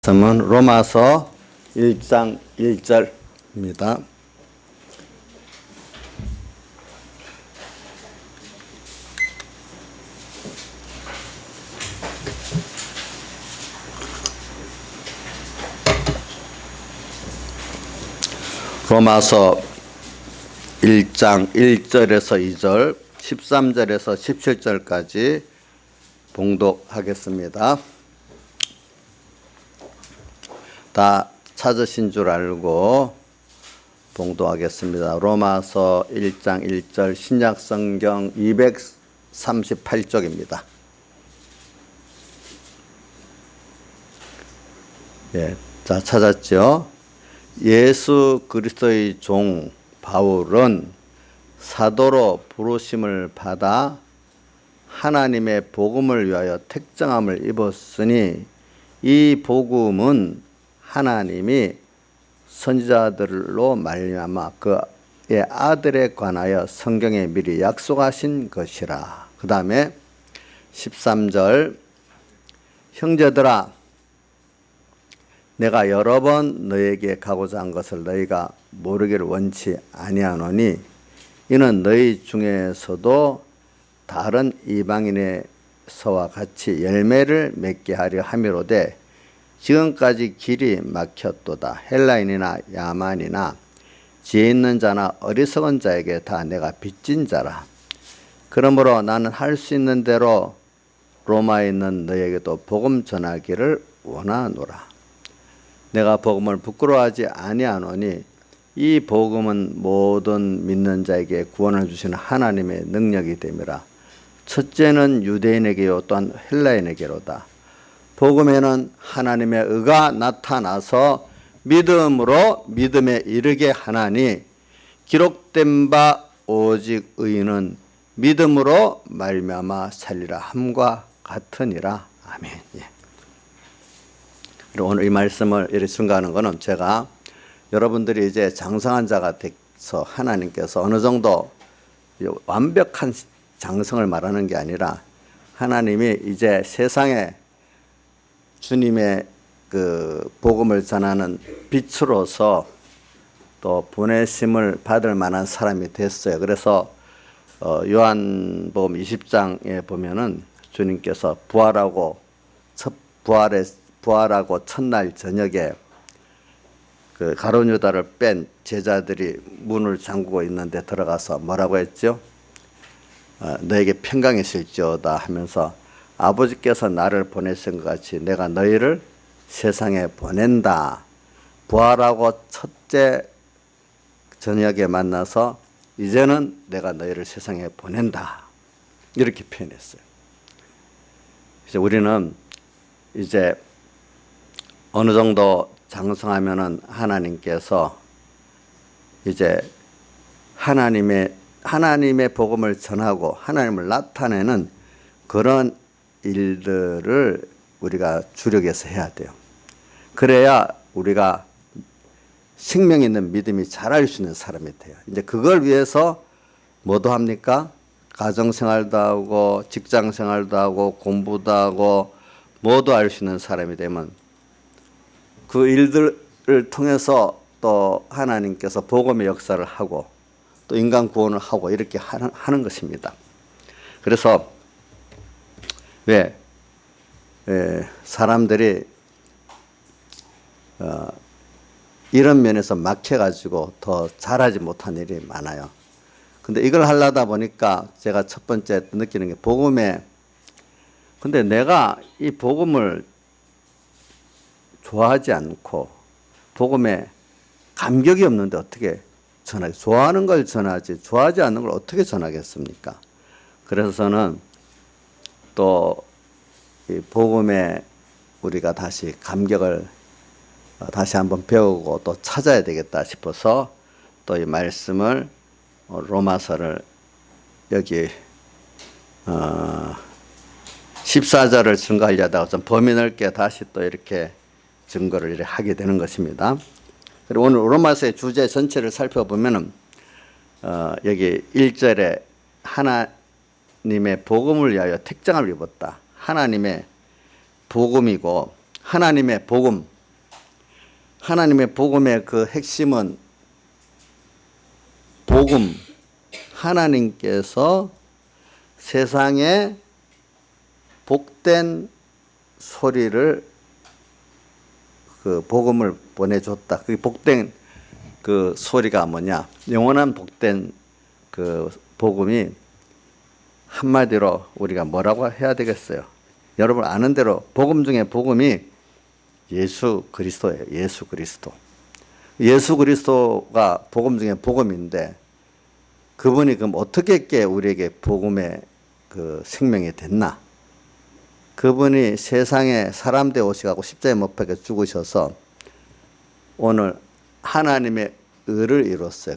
말씀은 로마서 1장 1절입니다. 로마서 1장 1절에서 2절, 13절에서 17절까지 봉독하겠습니다. 다 찾으신 줄 알고 봉독하겠습니다. 로마서 1장 1절 신약성경 238쪽입니다. 예, 자 찾았죠? 예수 그리스도의 종 바울은 사도로 부르심을 받아 하나님의 복음을 위하여 택정함을 입었으니 이 복음은 하나님이 선지자들로 말미암아 그의 아들에 관하여 성경에 미리 약속하신 것이라. 그 다음에 13절 형제들아 내가 여러 번 너에게 가고자 한 것을 너희가 모르기를 원치 아니하노니 이는 너희 중에서도 다른 이방인에서와 같이 열매를 맺게 하려 함이로되 지금까지 길이 막혔도다. 헬라인이나 야만이나 지혜 있는 자나 어리석은 자에게 다 내가 빚진 자라. 그러므로 나는 할 수 있는 대로 로마에 있는 너에게도 복음 전하기를 원하노라. 내가 복음을 부끄러워하지 아니하노니 이 복음은 모든 믿는 자에게 구원을 주시는 하나님의 능력이 됨이라. 첫째는 유대인에게요 또한 헬라인에게로다. 복음에는 하나님의 의가 나타나서 믿음으로 믿음에 이르게 하나니 기록된 바 오직 의인은 믿음으로 말미암아 살리라 함과 같으니라. 아멘. 예. 오늘 이 말씀을 이렇게 증거하는 것은 제가 여러분들이 이제 장성한 자가 돼서 하나님께서 어느 정도 완벽한 장성을 말하는 게 아니라 하나님이 이제 세상에 주님의 그 복음을 전하는 빛으로서 또 보내심을 받을 만한 사람이 됐어요. 그래서 요한복음 20장에 보면은 주님께서 부활하고 첫날 저녁에 그 가룟 유다를 뺀 제자들이 문을 잠그고 있는데 들어가서 뭐라고 했죠? 너에게 평강이 있을지어다 하면서 아버지께서 나를 보내신 것 같이 내가 너희를 세상에 보낸다. 부활하고 첫째 저녁에 만나서 이제는 내가 너희를 세상에 보낸다. 이렇게 표현했어요. 이제 우리는 이제 어느 정도 장성하면은 하나님께서 이제 하나님의 복음을 전하고 하나님을 나타내는 그런 일들을 우리가 주력해서 해야 돼요. 그래야 우리가 생명 있는 믿음이 자랄 수 있는 사람이 돼요. 이제 그걸 위해서 뭐도 합니까? 가정생활도 하고 직장생활도 하고 공부도 하고 뭐도 할 수 있는 사람이 되면 그 일들을 통해서 또 하나님께서 복음의 역사를 하고 또 인간 구원을 하고 이렇게 하는 것입니다. 그래서 왜 사람들이 이런 면에서 막혀가지고 더 잘하지 못한 일이 많아요. 근데 이걸 하려다 보니까 제가 첫 번째 느끼는 게 복음에 근데 내가 이 복음을 좋아하지 않고 복음에 감격이 없는데 어떻게 전하지? 좋아하는 걸 전하지 좋아하지 않는 걸 어떻게 전하겠습니까? 그래서 저는 또 이 복음에 우리가 다시 감격을 다시 한번 배우고 또 찾아야 되겠다 싶어서 또 이 말씀을 로마서를 여기 14절을 증거하려다가 좀 범위 넓게 다시 또 이렇게 증거를 이렇게 하게 되는 것입니다. 그리고 오늘 로마서의 주제 전체를 살펴보면은 여기 1절에 하나님의 복음을 위하여 택정을 입었다. 하나님의 복음이고 하나님의 복음 하나님의 복음의 그 핵심은 복음, 하나님께서 세상에 복된 소리를 그 복음을 보내줬다. 그 복된 그 소리가 뭐냐? 영원한 복된 그 복음이 한마디로 우리가 뭐라고 해야 되겠어요? 여러분 아는 대로 복음 중에 복음이 예수 그리스도예요. 예수 그리스도. 예수 그리스도가 복음 중에 복음인데 그분이 그럼 어떻게 했기에 우리에게 복음의 그 생명이 됐나? 그분이 세상에 사람 되어 오시고 십자가에 못 박혀 죽으셔서 오늘 하나님의 의를 이뤘어요.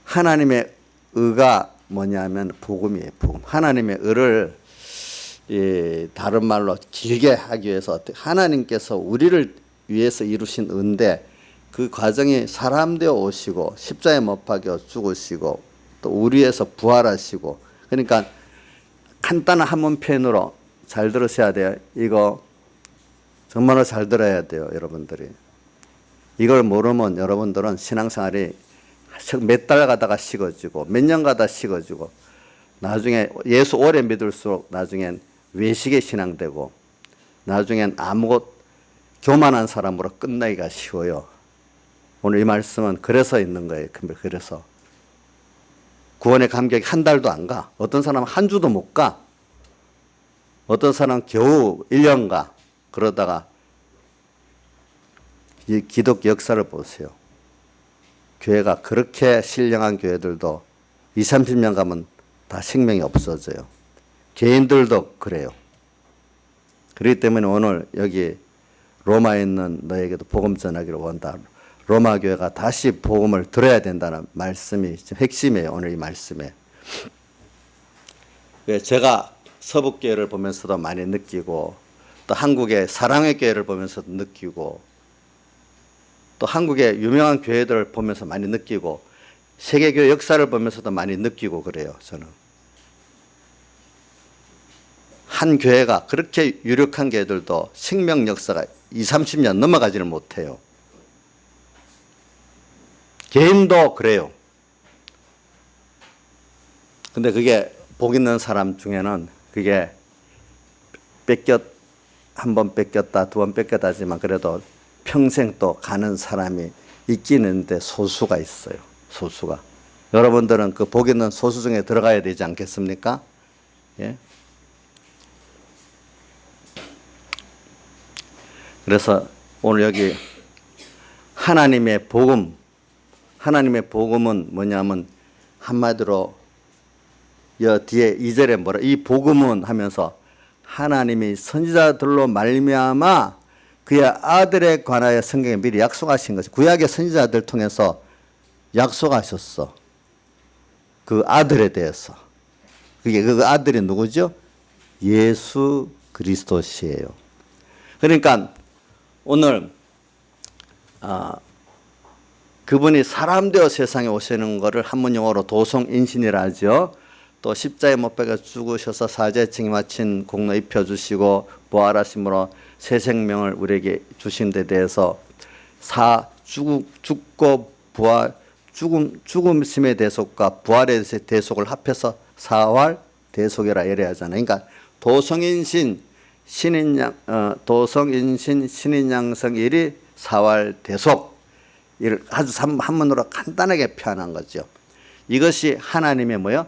하나님의 의가 뭐냐면 복음이에요. 복음. 하나님의 의를 다른 말로 길게 하기 위해서 하나님께서 우리를 위해서 이루신 의인데 그 과정이 사람 되어 오시고 십자가에 못 박혀 죽으시고 또 우리 위해서 부활하시고 그러니까 간단한 한문 표현으로 잘 들으셔야 돼요. 이거 정말로 잘 들어야 돼요. 여러분들이. 이걸 모르면 여러분들은 신앙생활이 몇 달 가다가 식어지고 몇 년 가다 식어지고 나중에 예수 오래 믿을수록 나중엔 외식의 신앙되고 나중엔 아무것 교만한 사람으로 끝나기가 쉬워요. 오늘 이 말씀은 그래서 있는 거예요. 그래서 구원의 감격이 한 달도 안 가. 어떤 사람은 한 주도 못 가. 어떤 사람은 겨우 1년 가. 그러다가 이 기독교 역사를 보세요. 교회가 그렇게 신령한 교회들도 20, 30년 가면 다 생명이 없어져요. 개인들도 그래요. 그렇기 때문에 오늘 여기 로마에 있는 너에게도 복음 전하기를 원한다. 로마 교회가 다시 복음을 들어야 된다는 말씀이 핵심이에요. 오늘 이 말씀에. 제가 서북교회를 보면서도 많이 느끼고 또 한국의 사랑의 교회를 보면서도 느끼고 또 한국의 유명한 교회들을 보면서 많이 느끼고 세계교회 역사를 보면서도 많이 느끼고 그래요. 저는. 한 교회가 그렇게 유력한 교회들도 생명 역사가 20, 30년 넘어가지를 못해요. 개인도 그래요. 근데 그게 복 있는 사람 중에는 그게 한 번 뺏겼다, 두 번 뺏겼다 하지만 그래도 평생 또 가는 사람이 있긴 있는데 소수가 있어요. 소수가. 여러분들은 그 복 있는 소수 중에 들어가야 되지 않겠습니까? 예? 그래서 오늘 여기 하나님의 복음, 하나님의 복음은 뭐냐면 한마디로 여 뒤에 2절에 뭐라 이 복음은 하면서 하나님이 선지자들로 말미암아 그의 아들에 관하여 성경에 미리 약속하신 것이 구약의 선지자들 통해서 약속하셨어. 그 아들에 대해서. 그게 그 아들이 누구죠? 예수 그리스도시에요. 그러니까 오늘 그분이 사람 되어 세상에 오시는 것을 한문 용어로 도성인신이라 하죠. 또 십자가에 못 박혀 죽으셔서 사죄 책임하신 공로 입혀주시고 부활하심으로 새 생명을 우리에게 주신 데 대해서 죽고 부활 죽음심의 대속과 부활의 대속을 합해서 사활 대속이라 이래 하잖아요. 그러니까 도성인신 신인양성일이 사활 대속 이를 아주 한문으로 간단하게 표현한 거죠. 이것이 하나님의 뭐요?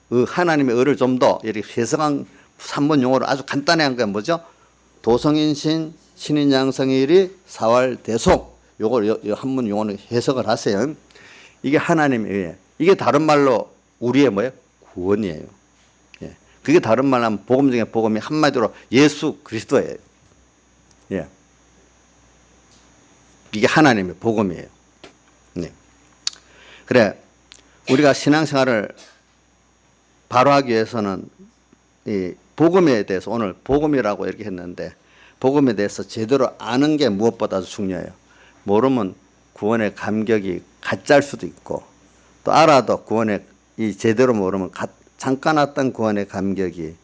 하나님의 의를 좀 더 이렇게 해석한 산문 용어로 아주 간단히 한 게 뭐죠? 도성인신 신인양성일이 사활 대속 요걸 한문 용어로 해석을 하세요. 이게 하나님의 의예요. 이게 다른 말로 우리의 뭐예요? 구원이에요. 예. 그게 다른 말로 하면 복음 중에 복음이 한마디로 예수 그리스도예요. 예. 이게 하나님의 복음이에요. 네. 그래, 우리가 신앙생활을 바로 하기 위해서는 이 복음에 대해서 오늘 복음이라고 이렇게 했는데 복음에 대해서 제대로 아는 게 무엇보다도 중요해요. 모르면 구원의 감격이 가짜일 수도 있고 또 알아도 구원의 이 제대로 모르면 잠깐 왔던 구원의 감격이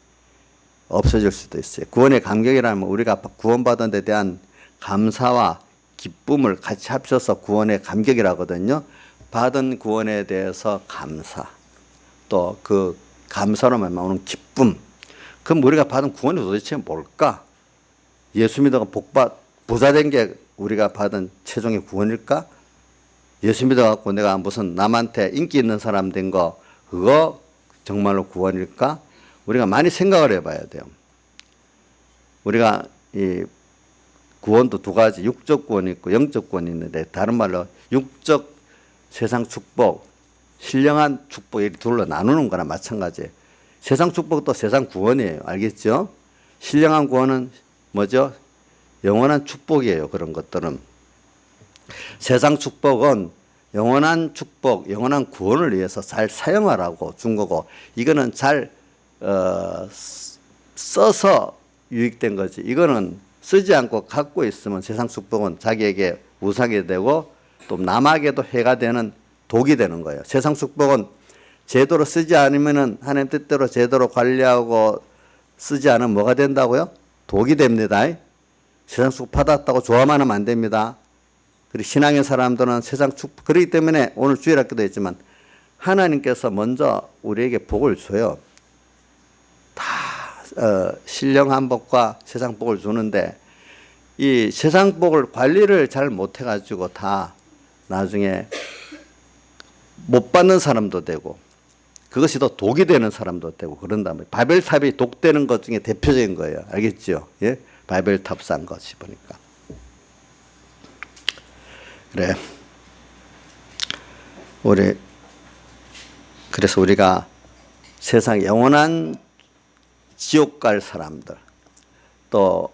없어질 수도 있어요. 구원의 감격이라면 우리가 구원받은 데 대한 감사와 기쁨을 같이 합쳐서 구원의 감격이라거든요. 받은 구원에 대해서 감사, 또 그 감사로 말미암는 기쁨. 그럼 우리가 받은 구원이 도대체 뭘까? 예수 믿어가 부자 된 게 우리가 받은 최종의 구원일까? 예수 믿어갖고 내가 무슨 남한테 인기 있는 사람 된 거, 그거 정말로 구원일까? 우리가 많이 생각을 해봐야 돼요. 우리가 이 구원도 두 가지, 육적 구원이 있고 영적 구원이 있는데, 다른 말로 육적 세상 축복, 신령한 축복, 이 둘로 나누는 거나 마찬가지예요. 세상 축복도 세상 구원이에요. 알겠죠? 신령한 구원은 뭐죠? 영원한 축복이에요. 그런 것들은. 세상 축복은 영원한 축복, 영원한 구원을 위해서 잘 사용하라고 준 거고, 이거는 잘 써서 유익된 거지. 이거는 쓰지 않고 갖고 있으면 세상 축복은 자기에게 우상이 되고 또 남에게도 해가 되는 독이 되는 거예요. 세상 축복은 제대로 쓰지 않으면은, 하나님 뜻대로 제대로 관리하고 쓰지 않으면 뭐가 된다고요? 독이 됩니다. 세상 축복 받았다고 좋아만 하면 안 됩니다. 그리고 신앙의 사람들은 세상 축복, 그렇기 때문에 오늘 주일학교도 했지만 하나님께서 먼저 우리에게 복을 줘요. 다 신령한 복과 세상 복을 주는데, 이 세상 복을 관리를 잘 못해가지고 다 나중에 못 받는 사람도 되고, 그것이 더 독이 되는 사람도 되고 그런다. 바벨탑이 독되는 것 중에 대표적인 거예요. 알겠죠? 예? 바벨탑 싼 것이 보니까. 그래. 그래서 우리가 세상 영원한 지옥 갈 사람들, 또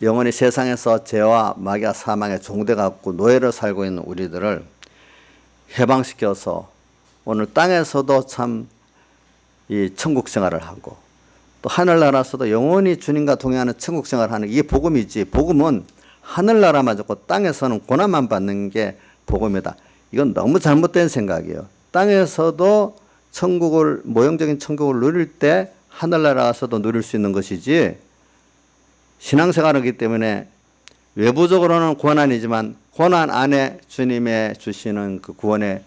영원히 세상에서 죄와 마귀와 사망의 종돼 갖고 노예로 살고 있는 우리들을 해방시켜서 오늘 땅에서도 참 이 천국 생활을 하고, 또 하늘나라에서도 영원히 주님과 동행하는 천국 생활을 하는, 이게 복음이지. 복음은 하늘나라만 좋고 땅에서는 고난만 받는 게 복음이다. 이건 너무 잘못된 생각이에요. 땅에서도 천국을, 모형적인 천국을 누릴 때 하늘나라에서도 누릴 수 있는 것이지, 신앙생활이기 때문에 외부적으로는 고난이지만 고난 안에 주님의 주시는 그 구원의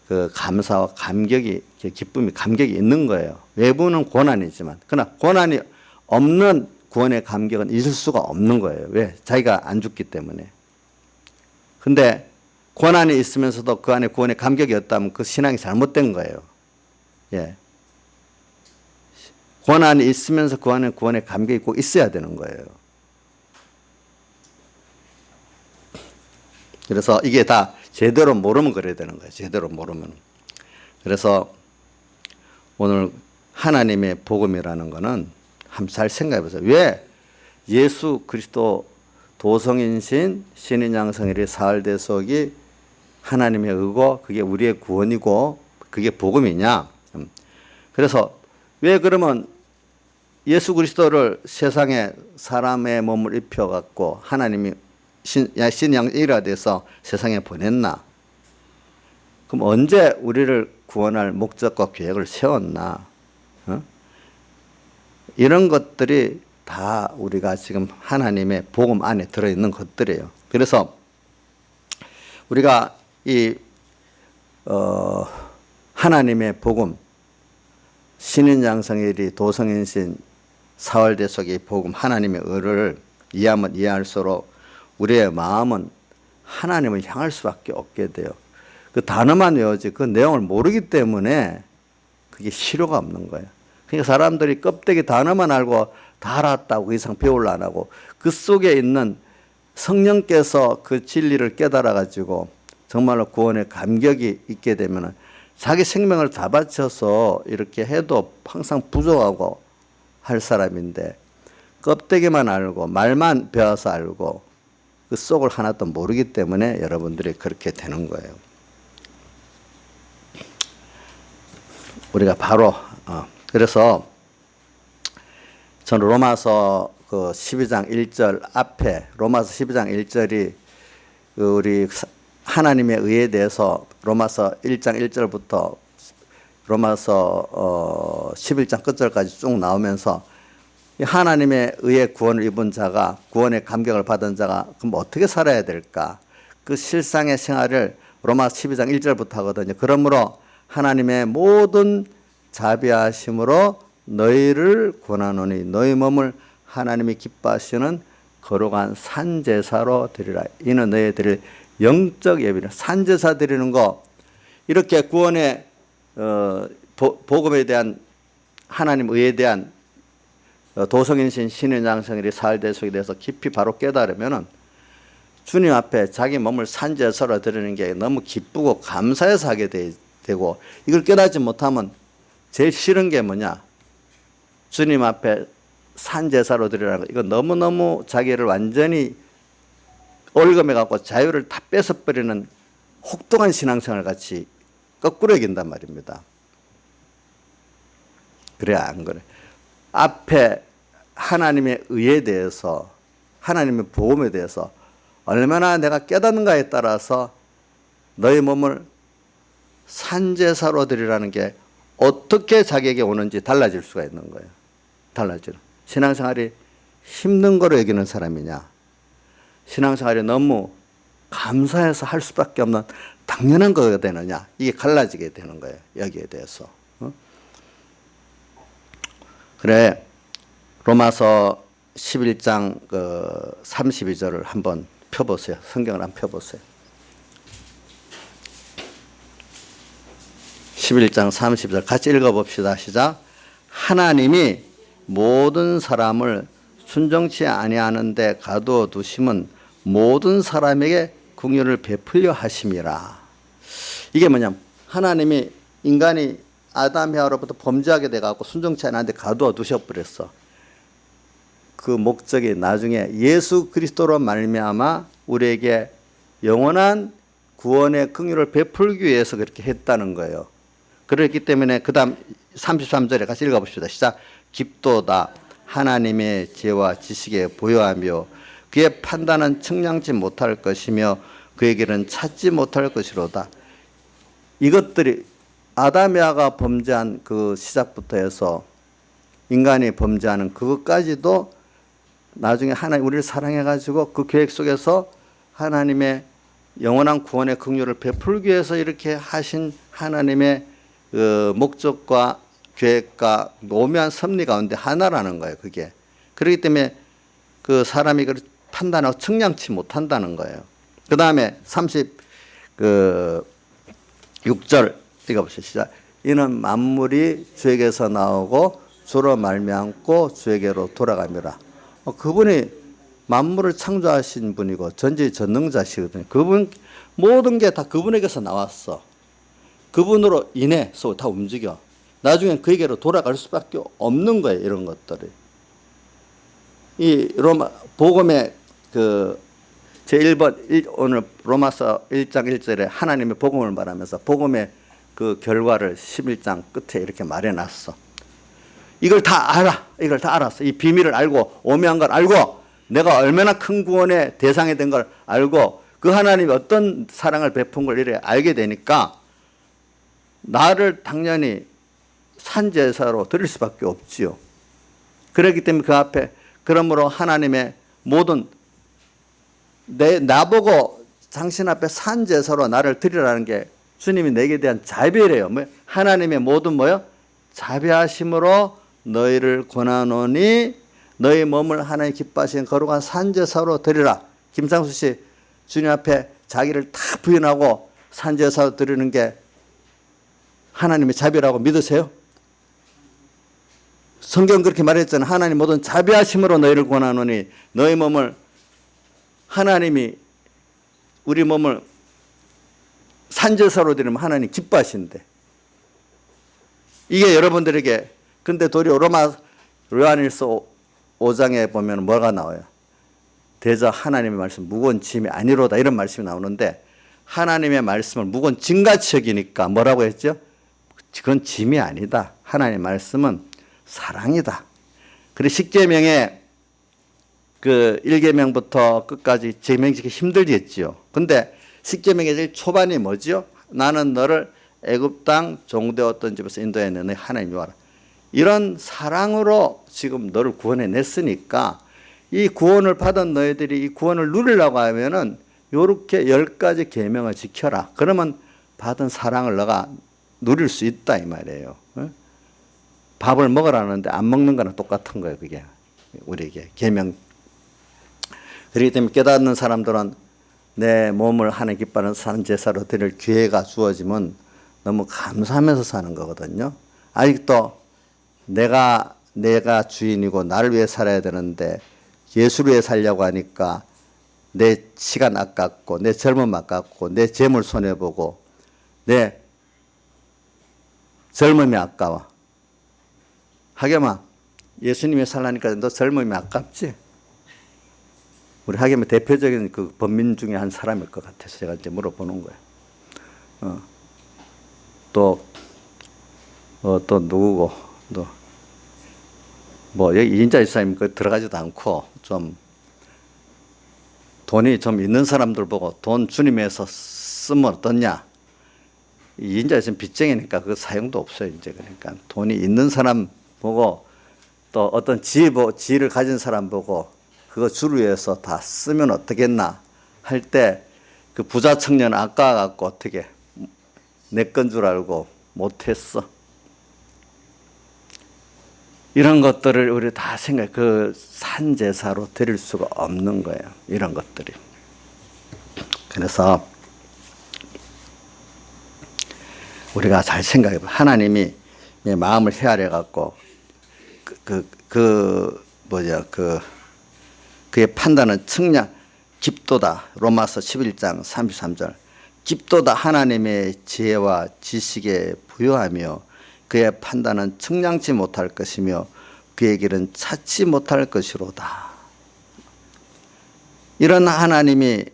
그 감사와 감격이, 기쁨이, 감격이 있는 거예요. 외부는 고난이지만. 그러나 고난이 없는 구원의 감격은 있을 수가 없는 거예요. 왜? 자기가 안 죽기 때문에. 근데 고난이 있으면서도 그 안에 구원의 감격이 없다면 그 신앙이 잘못된 거예요. 예. 고난이 있으면서 그 안에 구원의 감격이 꼭 있어야 되는 거예요. 그래서 이게 다 제대로 모르면 그래야 되는 거예요. 제대로 모르면. 그래서 오늘 하나님의 복음이라는 거는 한번 잘 생각해 보세요. 왜 예수 그리스도 도성인신 신인 양성일의 사흘 대속이 하나님의 의고, 그게 우리의 구원이고, 그게 복음이냐? 그래서 왜 그러면 예수 그리스도를 세상에 사람의 몸을 입혀 갖고 하나님이 신양이라 돼서 세상에 보냈나? 그럼 언제 우리를 구원할 목적과 계획을 세웠나? 이런 것들이 다 우리가 지금 하나님의 복음 안에 들어있는 것들이에요. 그래서 우리가 이 하나님의 복음, 신인양성일이 도성인신 사월대속의 복음, 하나님의 의를 이해하면 이해할수록 우리의 마음은 하나님을 향할 수밖에 없게 돼요. 그 단어만 외우지 그 내용을 모르기 때문에 그게 실효가 없는 거예요. 그러니까 사람들이 껍데기 단어만 알고 다 알았다고 그 이상 배우려 안 하고, 그 속에 있는 성령께서 그 진리를 깨달아 가지고 정말로 구원의 감격이 있게 되면 자기 생명을 다 바쳐서 이렇게 해도 항상 부족하고 할 사람인데, 껍데기만 알고 말만 배워서 알고 그 속을 하나도 모르기 때문에 여러분들이 그렇게 되는 거예요. 우리가 바로 그래서 저는 로마서 그 12장 1절 앞에, 로마서 12장 1절이 우리 하나님의 의에 대해서 로마서 1장 1절부터 로마서 11장 끝절까지 쭉 나오면서 이 하나님의 의해 구원을 입은 자가, 구원의 감격을 받은 자가 그럼 어떻게 살아야 될까? 그 실상의 생활을 로마 12장 1절부터 하거든요. 그러므로 하나님의 모든 자비하심으로 너희를 권하노니 너희 몸을 하나님이 기뻐하시는 거룩한 산제사로 드리라. 이는 너희 드릴 영적 예비라. 산제사 드리는 거, 이렇게 구원의 복음에 대한 하나님 의에 대한 도성인신 신의 양성일이 살대속에 대해서 깊이 바로 깨달으면은 주님 앞에 자기 몸을 산제사로 드리는 게 너무 기쁘고 감사해서 하게 되고, 이걸 깨닫지 못하면 제일 싫은 게 뭐냐? 주님 앞에 산제사로 드리라는 거. 이거 너무너무 자기를 완전히 올금해 갖고 자유를 다 뺏어버리는 혹독한 신앙생활 같이 거꾸로 여긴단 말입니다. 그래 안 그래? 앞에 하나님의 의에 대해서, 하나님의 복음에 대해서 얼마나 내가 깨닫는가에 따라서 너희 몸을 산제사로 드리라는 게 어떻게 자기에게 오는지 달라질 수가 있는 거예요. 달라지는. 신앙생활이 힘든 거로 여기는 사람이냐, 신앙생활이 너무 감사해서 할 수밖에 없는 당연한 거가 되느냐, 이게 갈라지게 되는 거예요. 여기에 대해서. 그래, 로마서 11장 32절을 한번 펴보세요. 성경을 한번 펴보세요. 11장 30절 같이 읽어봅시다. 시작. 하나님이 모든 사람을 순종치 아니하는데 가두어 두심은 모든 사람에게 긍휼을 베풀려 하심이라. 이게 뭐냐면 하나님이 인간이 아담 해와로부터 범죄하게 돼갖고 순종치 않았는데 가두어 두셔버렸어. 그 목적이 나중에 예수 그리스도로 말미암아 우리에게 영원한 구원의 긍휼을 베풀기 위해서 그렇게 했다는 거예요. 그렇기 때문에 그 다음 33절에 같이 읽어봅시다. 시작. 깊도다 하나님의 지혜와 지식에 보여하며 그의 판단은 측량치 못할 것이며 그의 길은 찾지 못할 것이로다. 이것들이 아담야가 범죄한 그 시작부터 해서 인간이 범죄하는 그것까지도 나중에 하나님 우리를 사랑해가지고 그 계획 속에서 하나님의 영원한 구원의 긍휼을 베풀기 위해서 이렇게 하신 하나님의 그 목적과 계획과 오묘한 섭리 가운데 하나라는 거예요. 그게. 그렇기 때문에 그 사람이 그걸 판단하고 측량치 못한다는 거예요. 그 다음에 36절 읽어보시죠. 시작. 이는 만물이 주에게서 나오고 주로 말미암고 주에게로 돌아갑니다. 그분이 만물을 창조하신 분이고 전지전능자시거든요. 그분 모든 게 다 그분에게서 나왔어. 그분으로 인해서 다 움직여. 나중엔 그에게로 돌아갈 수밖에 없는 거예요. 이런 것들이. 이 로마 복음의 그 제1번 오늘 로마서 1장 1절에 하나님의 복음을 말하면서 복음의 그 결과를 11장 끝에 이렇게 말해놨어. 이걸 다 알아. 이걸 다 알았어. 이 비밀을 알고 오묘한 걸 알고 내가 얼마나 큰 구원의 대상이 된 걸 알고 그 하나님이 어떤 사랑을 베푼 걸 이렇게 알게 되니까 나를 당연히 산제사로 드릴 수밖에 없지요. 그렇기 때문에 그 앞에 그러므로 하나님의 모든 나보고 당신 앞에 산제사로 나를 드리라는 게 주님이 내게 대한 자비래요. 하나님의 모든 뭐요? 자비하심으로 너희를 권하노니 너희 몸을 하나님 기뻐하시는 거룩한 산제사로 드리라. 김상수 씨 주님 앞에 자기를 다 부인하고 산제사로 드리는 게 하나님의 자비라고 믿으세요? 성경 그렇게 말했잖아요. 하나님 모든 자비하심으로 너희를 권하노니 너희 몸을 하나님이 우리 몸을 산제사로 드리면 하나님 기뻐하신대. 이게 여러분들에게 근데 도리어 요한일서 5장에 보면 뭐가 나와요? 대저 하나님의 말씀 무거운 짐이 아니로다 이런 말씀이 나오는데 하나님의 말씀을 무거운 짐같이 여기니까 뭐라고 했죠? 그건 짐이 아니다. 하나님의 말씀은 사랑이다. 그리고 십계명에 그 1계명부터 끝까지 제명지기 힘들겠지요. 근데 십계명의 제일 초반이 뭐지요? 나는 너를 애굽 땅 종되었던 집에서 인도했느니 하나님 요하라. 이런 사랑으로 지금 너를 구원해냈으니까 이 구원을 받은 너희들이 이 구원을 누리려고 하면은 요렇게 10가지 계명을 지켜라. 그러면 받은 사랑을 너가 누릴 수 있다 이 말이에요. 밥을 먹으라는데 안 먹는 거랑 똑같은 거예요. 그게 우리에게 계명. 그렇기 때문에 깨닫는 사람들은 내 몸을 하나님 기뻐하는 산 제사로 드릴 기회가 주어지면 너무 감사하면서 사는 거거든요. 아직도 내가 주인이고 나를 위해 살아야 되는데 예수를 위해 살려고 하니까 내 시간 아깝고 내 젊음 아깝고 내 재물 손해보고 내 젊음이 아까워. 하겸아, 예수님이 살라니까 너 젊음이 아깝지? 우리 하겸의 대표적인 그 범민 중에 한 사람일 것 같아서 제가 이제 물어보는 거예요. 또 누구고, 여기 인자 이사님 들어가지도 않고 좀 돈이 좀 있는 사람들 보고 돈 주님에서 쓰면 어떻냐? 인자 이사님 빚쟁이니까 그 사용도 없어요, 이제. 그러니까 돈이 있는 사람 보고 또 어떤 지혜를 가진 사람 보고 그거 주를 위해서 다 쓰면 어떻겠나 할 때 그 부자 청년 아까워갖고 어떻게 내 건 줄 알고 못했어. 이런 것들을 우리 다 그 산제사로 드릴 수가 없는 거예요. 이런 것들이. 그래서 우리가 잘 생각해 봐. 하나님이 마음을 헤아려 갖고 그의 판단은 깊도다. 로마서 11장 33절. 깊도다 하나님의 지혜와 지식에 부여하며 그의 판단은 측량치 못할 것이며 그의 길은 찾지 못할 것이로다. 이런 하나님의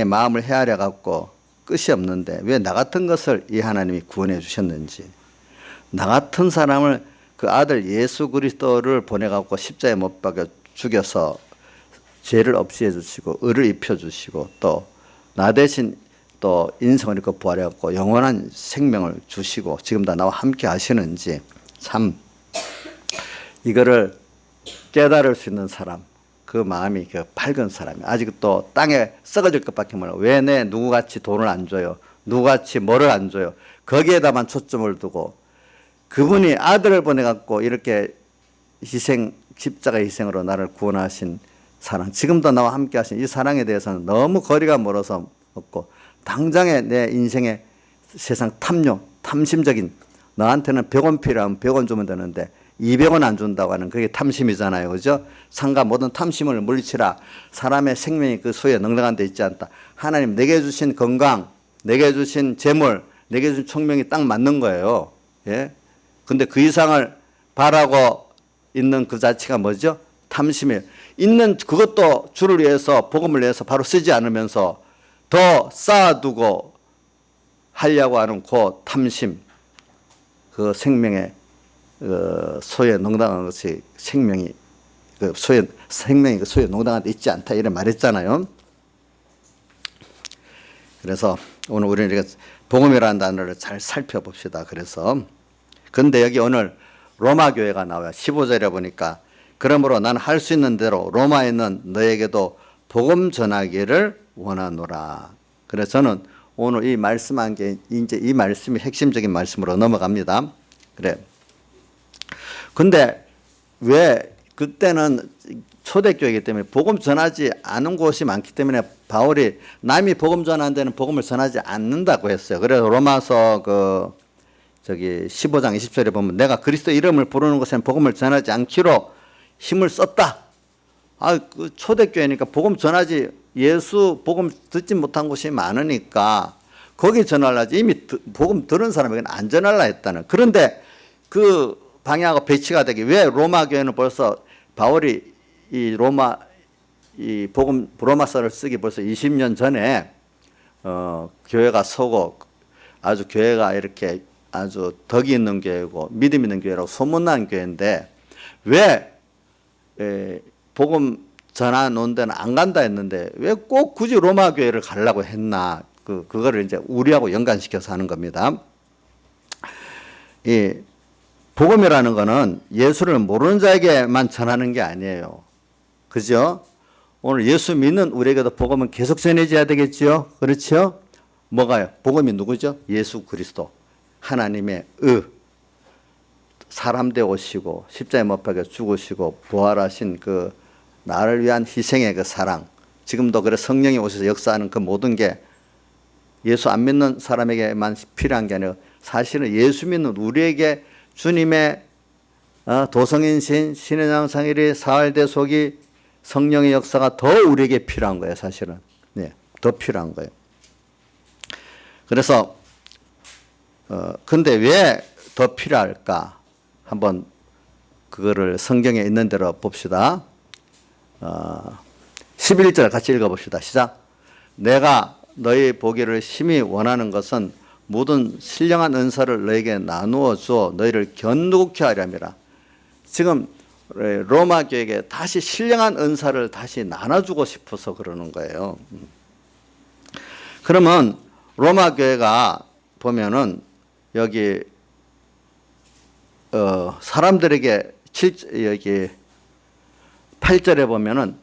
마음을 헤아려 갖고 끝이 없는데 왜 나 같은 것을 이 하나님이 구원해 주셨는지, 나 같은 사람을 그 아들 예수 그리스도를 보내 갖고 십자가에 못 박여 죽여서 죄를 없이해 주시고 의를 입혀 주시고 또 나 대신 또 인성을 입고 부활해 갖고 영원한 생명을 주시고 지금 다 나와 함께 하시는지, 참 이거를 깨달을 수 있는 사람, 그 마음이 그 밝은 사람이 아직도 땅에 썩어질 것밖에 몰라. 왜 내 누구같이 돈을 안 줘요? 누구같이 뭐를 안 줘요? 거기에다만 초점을 두고 그분이 아들을 보내 갖고 이렇게 십자가 희생으로 나를 구원하신 사랑, 지금도 나와 함께 하신 이 사랑에 대해서는 너무 거리가 멀어서 없고, 당장에 내 인생의 세상 탐심적인, 너한테는 100원 필요하면 100원 주면 되는데 200원 안 준다고 하는 그게 탐심이잖아요. 그죠? 상가 모든 탐심을 물리치라. 사람의 생명이 그 소유에 넉넉한 데 있지 않다. 하나님 내게 주신 건강, 내게 주신 재물, 내게 주신 총명이 딱 맞는 거예요. 예? 근데 그 이상을 바라고 있는 그 자체가 뭐죠? 탐심이에요. 있는 그것도 주를 위해서, 복음을 위해서 바로 쓰지 않으면서 더 쌓아두고 하려고 하는 그 탐심, 그 생명의 소유에 농당한 것이 생명이 그 소유에 농당한 데 있지 않다 이런 말했잖아요. 그래서 오늘 우리는 이렇게 복음이라는 단어를 잘 살펴봅시다. 그래서 근데 여기 오늘 로마 교회가 나와요. 15절에 보니까 그러므로 나는 할 수 있는 대로 로마에 있는 너에게도 복음 전하기를 원하노라. 그래서 저는 오늘 이 말씀한 게 이제 이 말씀이 핵심적인 말씀으로 넘어갑니다. 그래. 근데 왜 그때는 초대교회이기 때문에 복음 전하지 않은 곳이 많기 때문에 바울이 남이 복음 전하는 데는 복음을 전하지 않는다고 했어요. 그래서 로마서 15장 20절에 보면 내가 그리스도 이름을 부르는 곳에는 복음을 전하지 않기로 힘을 썼다. 그 초대교회니까 복음 전하지, 예수 복음 듣지 못한 곳이 많으니까 거기 전하려지. 이미 복음 들은 사람에게는 안 전하려 했다는. 그런데 그 방향하고 배치가 되기 왜 로마 교회는 벌써 바울이 이 로마서를 쓰기 벌써 20년 전에 교회가 서고 아주 교회가 이렇게 아주 덕이 있는 교회고 믿음 있는 교회라고 소문난 교회인데 왜 복음 전하 놓은 데는 안 간다 했는데 왜 꼭 굳이 로마 교회를 가려고 했나? 그거를 이제 우리하고 연관시켜서 하는 겁니다. 이 복음이라는 거는 예수를 모르는 자에게만 전하는 게 아니에요. 그죠? 오늘 예수 믿는 우리에게도 복음은 계속 전해져야 되겠지요? 그렇죠? 뭐가요? 복음이 누구죠? 예수 그리스도. 하나님의 사람 되어 오시고 십자가에 못 박혀 죽으시고 부활하신 그 나를 위한 희생의 그 사랑. 지금도 그래 성령이 오셔서 역사하는 그 모든 게 예수 안 믿는 사람에게만 필요한 게 아니라 사실은 예수 믿는 우리에게 주님의 도성인신, 신의 장상일이 사활대속이 성령의 역사가 더 우리에게 필요한 거예요. 사실은. 네, 더 필요한 거예요. 그래서 근데 왜 더 필요할까? 한번 그거를 성경에 있는 대로 봅시다. 11절 같이 읽어봅시다. 시작. 내가 너희 보기를 심히 원하는 것은 모든 신령한 은사를 너에게 나누어 주어 너희를 견고케 하려니라. 지금 로마 교회에게 다시 신령한 은사를 다시 나눠주고 싶어서 그러는 거예요. 그러면 로마 교회가 보면은 여기 사람들에게 여기 8절에 보면은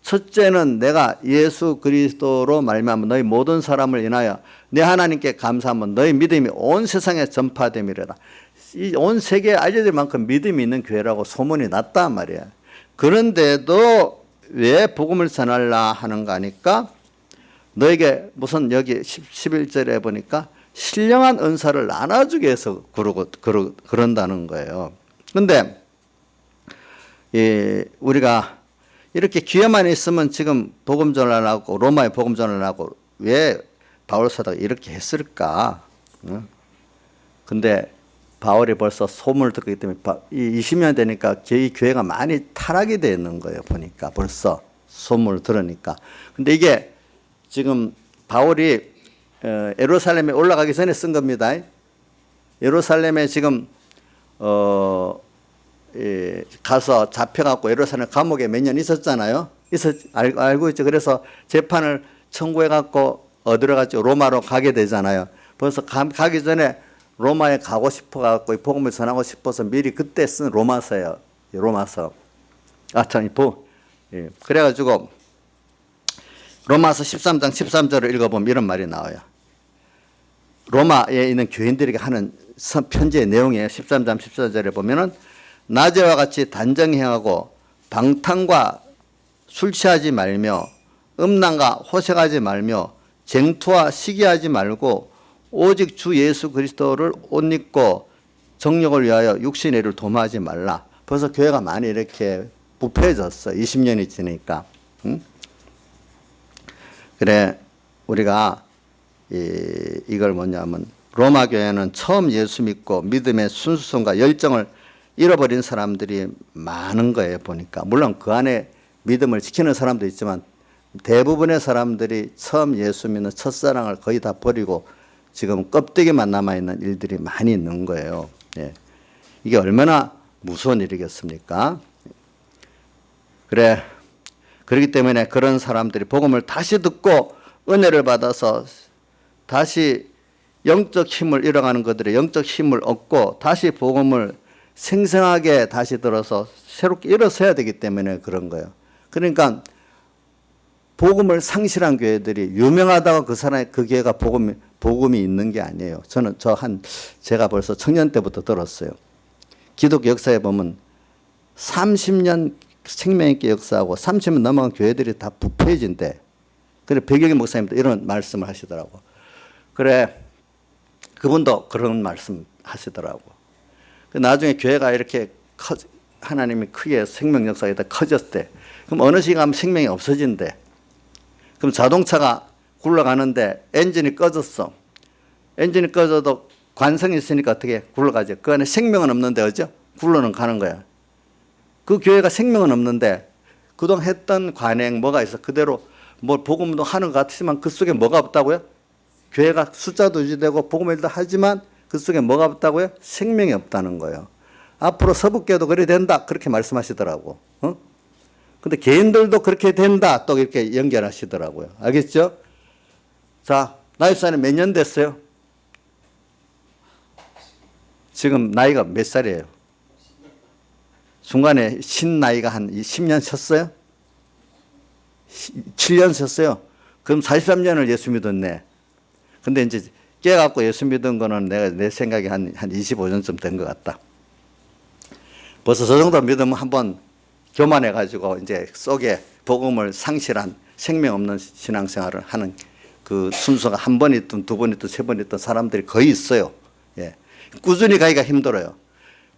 첫째는 내가 예수 그리스도로 말미암아 너희 모든 사람을 인하여 내 하나님께 감사하면 너희 믿음이 온 세상에 전파됨이래라. 이 온 세계에 알려질 만큼 믿음이 있는 교회라고 소문이 났단 말이야. 그런데도 왜 복음을 전하려 하는가 하니까 너에게 무슨 여기 11절에 보니까 신령한 은사를 나눠주기 위해서 그런다는 거예요. 그런데 우리가 이렇게 기회만 있으면 지금 복음 전하려고 로마에 복음 전하려고 왜 바울 사도가 이렇게 했을까? 근데 바울이 벌써 소문을 듣기 때문에 20년 되니까 저희 교회가 많이 타락이 되어 있는 거예요. 보니까 벌써 소문을 들으니까. 근데 이게 지금 바울이 예루살렘에 올라가기 전에 쓴 겁니다. 예루살렘에 지금 가서 잡혀갖고 예루살렘 감옥에 몇 년 있었잖아요. 알고 있죠. 그래서 재판을 청구해갖고 어디로 갔죠? 로마로 가게 되잖아요. 벌써 가기 전에 로마에 가고 싶어갖고 복음을 전하고 싶어서 미리 그때 쓴 로마서예요. 로마서. 그래가지고 로마서 13장 13절을 읽어보면 이런 말이 나와요. 로마에 있는 교인들에게 하는 편지의 내용이에요. 13장 14절에 보면은 낮에와 같이 단정히 행하고 방탕과 술 취하지 말며 음란과 호색하지 말며 쟁투와 시기하지 말고 오직 주 예수 그리스도를 옷 입고 정욕을 위하여 육신의 일을 도모하지 말라. 벌써 교회가 많이 이렇게 부패해졌어. 20년이 지니까. 응? 그래 우리가 이걸 뭐냐면 로마 교회는 처음 예수 믿고 믿음의 순수성과 열정을 잃어버린 사람들이 많은 거예요. 보니까 물론 그 안에 믿음을 지키는 사람도 있지만 대부분의 사람들이 처음 예수 믿는 첫사랑을 거의 다 버리고 지금 껍데기만 남아있는 일들이 많이 있는 거예요. 예. 이게 얼마나 무서운 일이겠습니까? 그렇기 때문에 그런 사람들이 복음을 다시 듣고 은혜를 받아서 다시 영적 힘을 잃어가는 것들의 영적 힘을 얻고 다시 복음을 생생하게 다시 들어서 새롭게 일어서야 되기 때문에 그런 거예요. 그러니까 복음을 상실한 교회들이 유명하다고 그 사람의 그 교회가 복음이 있는 게 아니에요. 제가 벌써 청년 때부터 들었어요. 기독교 역사에 보면 30년 생명있게 역사하고 30년 넘어간 교회들이 다 부패해진대. 그래 백영희 목사님도 이런 말씀을 하시더라고. 그래 그분도 그런 말씀 하시더라고. 나중에 교회가 이렇게 하나님이 크게 생명 역사에 다 커졌대. 그럼 어느 시간 가면 생명이 없어진대. 그럼 자동차가 굴러가는데 엔진이 꺼졌어. 엔진이 꺼져도 관성이 있으니까 어떻게 굴러가죠? 그 안에 생명은 없는데 어죠? 굴러는 가는 거야. 그 교회가 생명은 없는데 그동안 했던 관행 뭐가 있어? 그대로 뭐 복음도 하는 것 같지만 그 속에 뭐가 없다고요? 교회가 숫자도 유지되고 복음을 하지만 그 속에 뭐가 없다고요? 생명이 없다는 거예요. 앞으로 서북교도 그래 된다 그렇게 말씀하시더라고. 근데 개인들도 그렇게 된다 또 이렇게 연결하시더라고요. 알겠죠? 자, 나이사는 몇 년 됐어요? 지금 나이가 몇 살이에요? 중간에 신 나이가 한 10년 셨어요? 7년 셨어요? 그럼 43년을 예수 믿었네. 근데 이제 깨갖고 예수 믿은 거는 내 생각에 한 25년쯤 된 것 같다. 벌써 저 정도 믿으면 한번 교만해가지고 이제 속에 복음을 상실한 생명 없는 신앙생활을 하는 그 순서가 한 번 있든 두 번 있든 세 번 있든 사람들이 거의 있어요. 예. 꾸준히 가기가 힘들어요.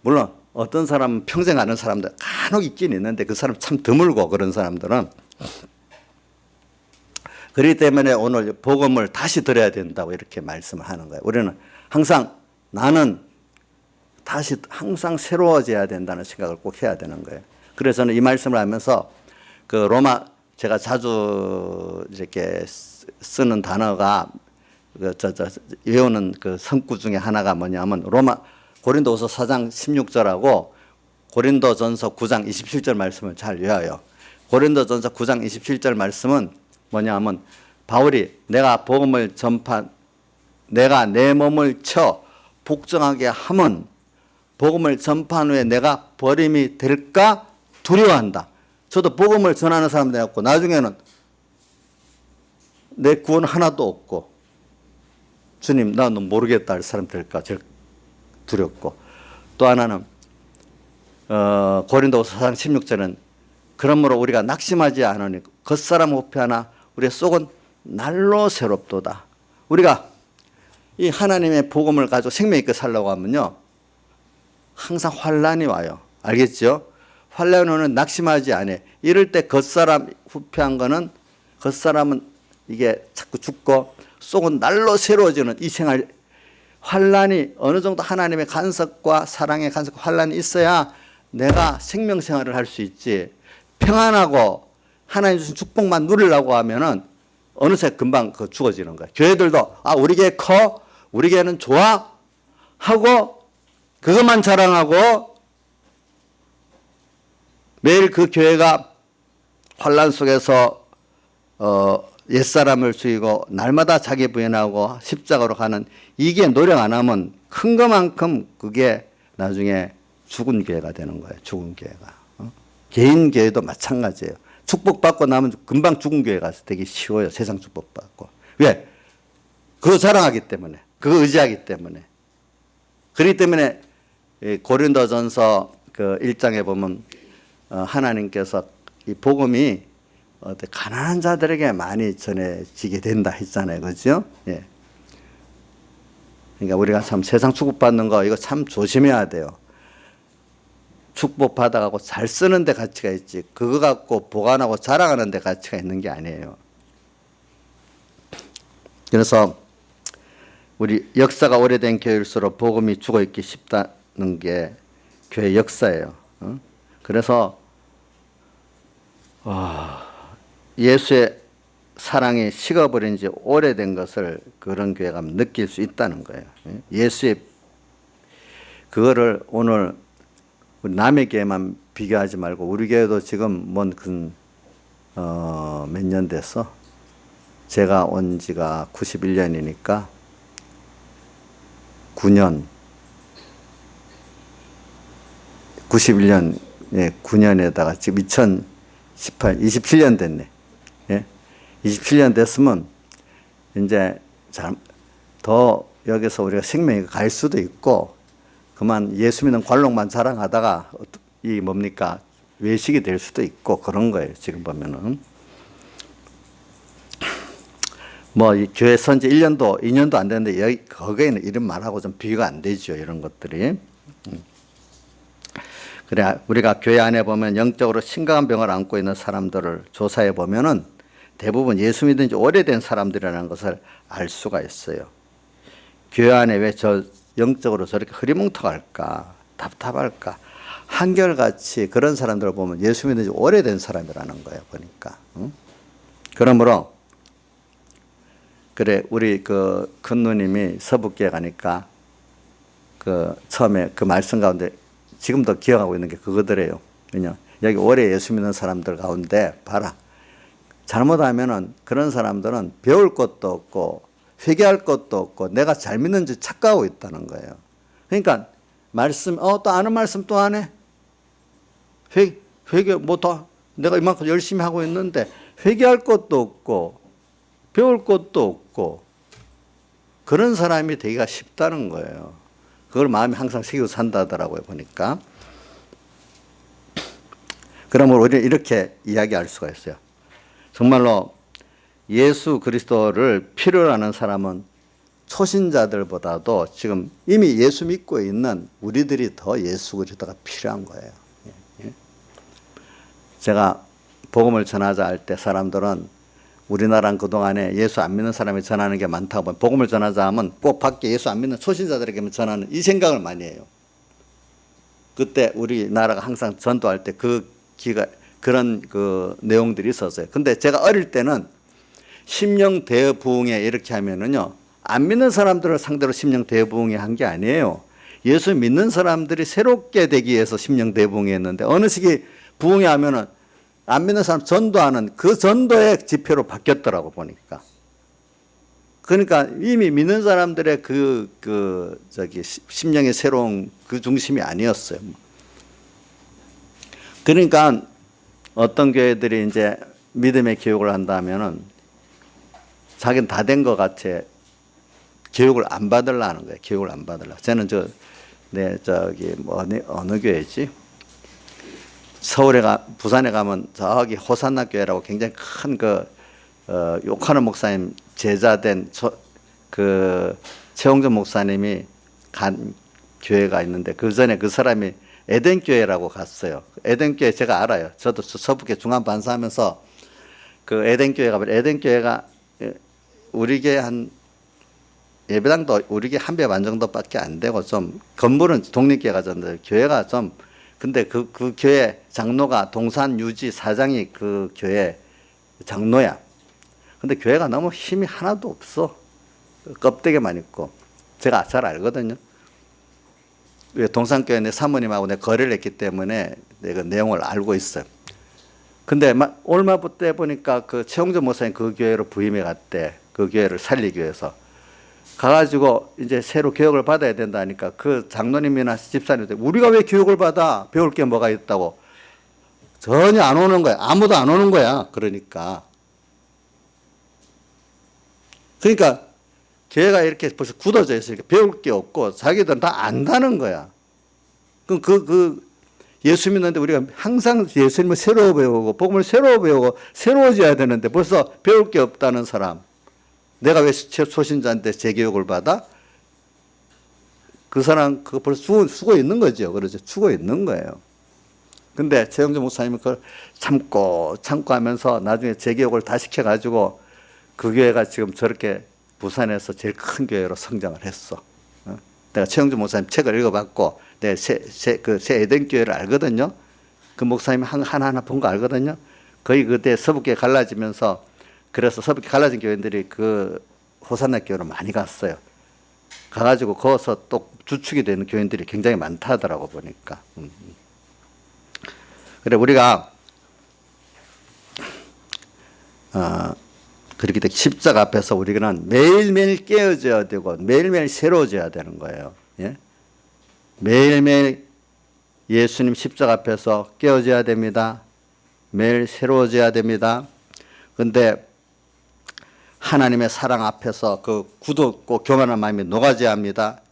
물론 어떤 사람은 평생 아는 사람들 간혹 있긴 있는데 그 사람 참 드물고 그런 사람들은. 그렇기 때문에 오늘 복음을 다시 들어야 된다고 이렇게 말씀을 하는 거예요. 우리는 항상 나는 다시 항상 새로워져야 된다는 생각을 꼭 해야 되는 거예요. 그래서 저는 이 말씀을 하면서 그 로마 제가 자주 이렇게 쓰는 단어가 외우는 그 성구 중에 하나가 뭐냐면 고린도후서 4장 16절하고 고린도전서 9장 27절 말씀을 잘 외워요. 고린도전서 9장 27절 말씀은 뭐냐면 바울이 내가 내 몸을 쳐 복종하게 함은 복음을 전파한 후에 내가 버림이 될까 두려워한다. 저도 복음을 전하는 사람 되었고 나중에는 내 구원 하나도 없고 주님 나는 모르겠다 할 사람 될까 두렵고 또 하나는 고린도후서 4장 16절은 그러므로 우리가 낙심하지 않으니 겉사람 호피하나 우리의 속은 날로 새롭도다. 우리가 이 하나님의 복음을 가지고 생명 있게 살려고 하면요 항상 환란이 와요. 알겠죠? 환란이 오는 낙심하지 않아. 이럴 때 겉사람 후피한 거는 겉사람은 이게 자꾸 죽고 속은 날로 새로워지는 이 생활 환란이 어느 정도 하나님의 간섭과 사랑의 간섭과 환란이 있어야 내가 생명생활을 할 수 있지. 평안하고 하나님 주신 축복만 누리려고 하면은 어느새 금방 죽어지는 거야. 교회들도 우리 교회 커, 우리 교회는 좋아 하고 그것만 자랑하고 매일 그 교회가 환란 속에서 옛사람을 죽이고 날마다 자기 부인하고 십자가로 가는 이게 노력 안 하면 큰 것만큼 그게 나중에 죽은 교회가 되는 거예요. 죽은 교회가. 개인 교회도 마찬가지예요. 축복받고 나면 금방 죽은 교회가 되기 쉬워요. 세상 축복받고. 왜? 그거 자랑하기 때문에. 그거 의지하기 때문에. 그렇기 때문에 고린도전서 그 1장에 보면 하나님께서 이 복음이 가난한 자들에게 많이 전해지게 된다 했잖아요. 그죠? 예. 그러니까 우리가 참 세상 축복받는 거 이거 참 조심해야 돼요. 축복받아가고 잘 쓰는 데 가치가 있지 그거 갖고 보관하고 자랑하는 데 가치가 있는 게 아니에요. 그래서 우리 역사가 오래된 교회일수록 복음이 죽어있기 쉽다는 게 교회 역사예요. 그래서 예수의 사랑이 식어버린 지 오래된 것을 그런 교회가 느낄 수 있다는 거예요. 예수의 그거를 오늘 남의 교회만 비교하지 말고 우리 교회도 지금 몇 년 됐어? 제가 온 지가 91년이니까 91년 9년에다가 지금 27년 됐네. 예? 27년 됐으면 이제 더 여기서 우리가 생명이 갈 수도 있고 그만 예수 믿는 관록만 자랑하다가 이 뭡니까 외식이 될 수도 있고 그런 거예요. 지금 보면은 이 교회 선지 1년도 2년도 안 되는데 거기에는 이런 말하고 좀 비교가 안 되죠. 이런 것들이. 그래 우리가 교회 안에 보면 영적으로 심각한 병을 안고 있는 사람들을 조사해 보면은 대부분 예수 믿은 지 오래된 사람들이라는 것을 알 수가 있어요. 교회 안에 왜 영적으로 저렇게 흐리멍텅할까 답답할까 한결같이 그런 사람들을 보면 예수 믿은 지 오래된 사람이라는 거예요. 보니까. 그러므로 그래 우리 그 큰 누님이 서북교회 가니까 그 처음에 그 말씀 가운데 지금도 기억하고 있는 게 그거더래요. 왜냐 여기 오래 예수 믿는 사람들 가운데 봐라 잘못하면은 그런 사람들은 배울 것도 없고 회개할 것도 없고 내가 잘 믿는지 착각하고 있다는 거예요. 그러니까 말씀 또 아는 말씀 또 안 해. 회개 뭐 다 내가 이만큼 열심히 하고 있는데 회개할 것도 없고 배울 것도 없고 그런 사람이 되기가 쉽다는 거예요. 그걸 마음에 항상 새기고 산다더라고요, 보니까. 그러면 우리는 이렇게 이야기할 수가 있어요. 정말로 예수 그리스도를 필요로 하는 사람은 초신자들보다도 지금 이미 예수 믿고 있는 우리들이 더 예수 그리스도가 필요한 거예요. 제가 복음을 전하자 할 때 사람들은 우리나라는 그동안에 예수 안 믿는 사람이 전하는 게 많다고 보면 복음을 전하자 하면 꼭 밖에 예수 안 믿는 초신자들에게만 전하는 이 생각을 많이 해요. 그때 우리나라가 항상 전도할 때 그런 그 내용들이 있었어요. 근데 제가 어릴 때는 심령 대부흥회 이렇게 하면은요, 안 믿는 사람들을 상대로 심령 대부흥회 한 게 아니에요. 예수 믿는 사람들이 새롭게 되기 위해서 심령 대부흥회 했는데 어느 시기 부흥회 하면은 안 믿는 사람 전도하는 그 전도의 지표로 바뀌었더라고 보니까. 그러니까 이미 믿는 사람들의 심령의 새로운 그 중심이 아니었어요. 그러니까 어떤 교회들이 이제 믿음의 교육을 한다면은 자기는 다 된 것 같이 교육을 안 받으려는 거예요. 교육을 안 받으려. 저는 어느 교회지? 부산에 가면 저기 호산나 교회라고 굉장히 큰 욕하는 목사님 제자된 최홍전 목사님이 간 교회가 있는데 그 전에 그 사람이 에덴 교회라고 갔어요. 에덴 교회 제가 알아요. 저도 서북에 중앙 반사하면서 그 에덴 교회가 우리 교회 예배당도 우리 교회 한 배 반 정도밖에 안 되고 좀 건물은 독립교회가 졌는데 교회가 좀 근데 그 교회 장로가 동산 유지 사장이 그 교회 장로야. 근데 교회가 너무 힘이 하나도 없어. 껍데기만 있고. 제가 잘 알거든요. 동산교회 내 사모님하고 내가 거래를 했기 때문에 내가 내용을 알고 있어요. 근데 얼마부터 보니까 그 최홍전 목사님 그 교회로 부임해 갔대. 그 교회를 살리기 위해서. 가가지고 이제 새로 교육을 받아야 된다니까 그 장로님이나 집사님들 우리가 왜 교육을 받아? 배울 게 뭐가 있다고. 전혀 안 오는 거야. 아무도 안 오는 거야. 그러니까 교회가 이렇게 벌써 굳어져 있으니까 배울 게 없고 자기들은 다 안다는 거야. 그럼 예수 믿는데 우리가 항상 예수님을 새로 배우고 복음을 새로 배우고 새로워져야 되는데 벌써 배울 게 없다는 사람. 내가 왜 초신자한테 재교육을 받아? 그 사람 그거 벌써 죽어 있는 거죠. 그렇죠. 죽어 있는 거예요. 근데 최영준 목사님은 그걸 참고 하면서 나중에 재교육을 다 시켜가지고 그 교회가 지금 저렇게 부산에서 제일 큰 교회로 성장을 했어. 내가 최영준 목사님 책을 읽어봤고 내가 새 에덴 교회를 알거든요. 그 목사님 하나하나 본 거 알거든요. 거의 그때 서북교회 갈라지면서 그래서 서북에 갈라진 교회들이 그 호산나 교회로 많이 갔어요. 가가지고 거기서 또 주축이 되는 교인들이 굉장히 많다 하더라고 보니까. 그래 우리가 그렇게 되 십자가 앞에서 우리는 매일매일 깨어져야 되고 매일매일 새로워져야 되는 거예요. 예? 매일매일 예수님 십자가 앞에서 깨어져야 됩니다. 매일 새로워져야 됩니다. 그런데 하나님의 사랑 앞에서 그 굳었고 교만한 마음이 녹아져야 합니다.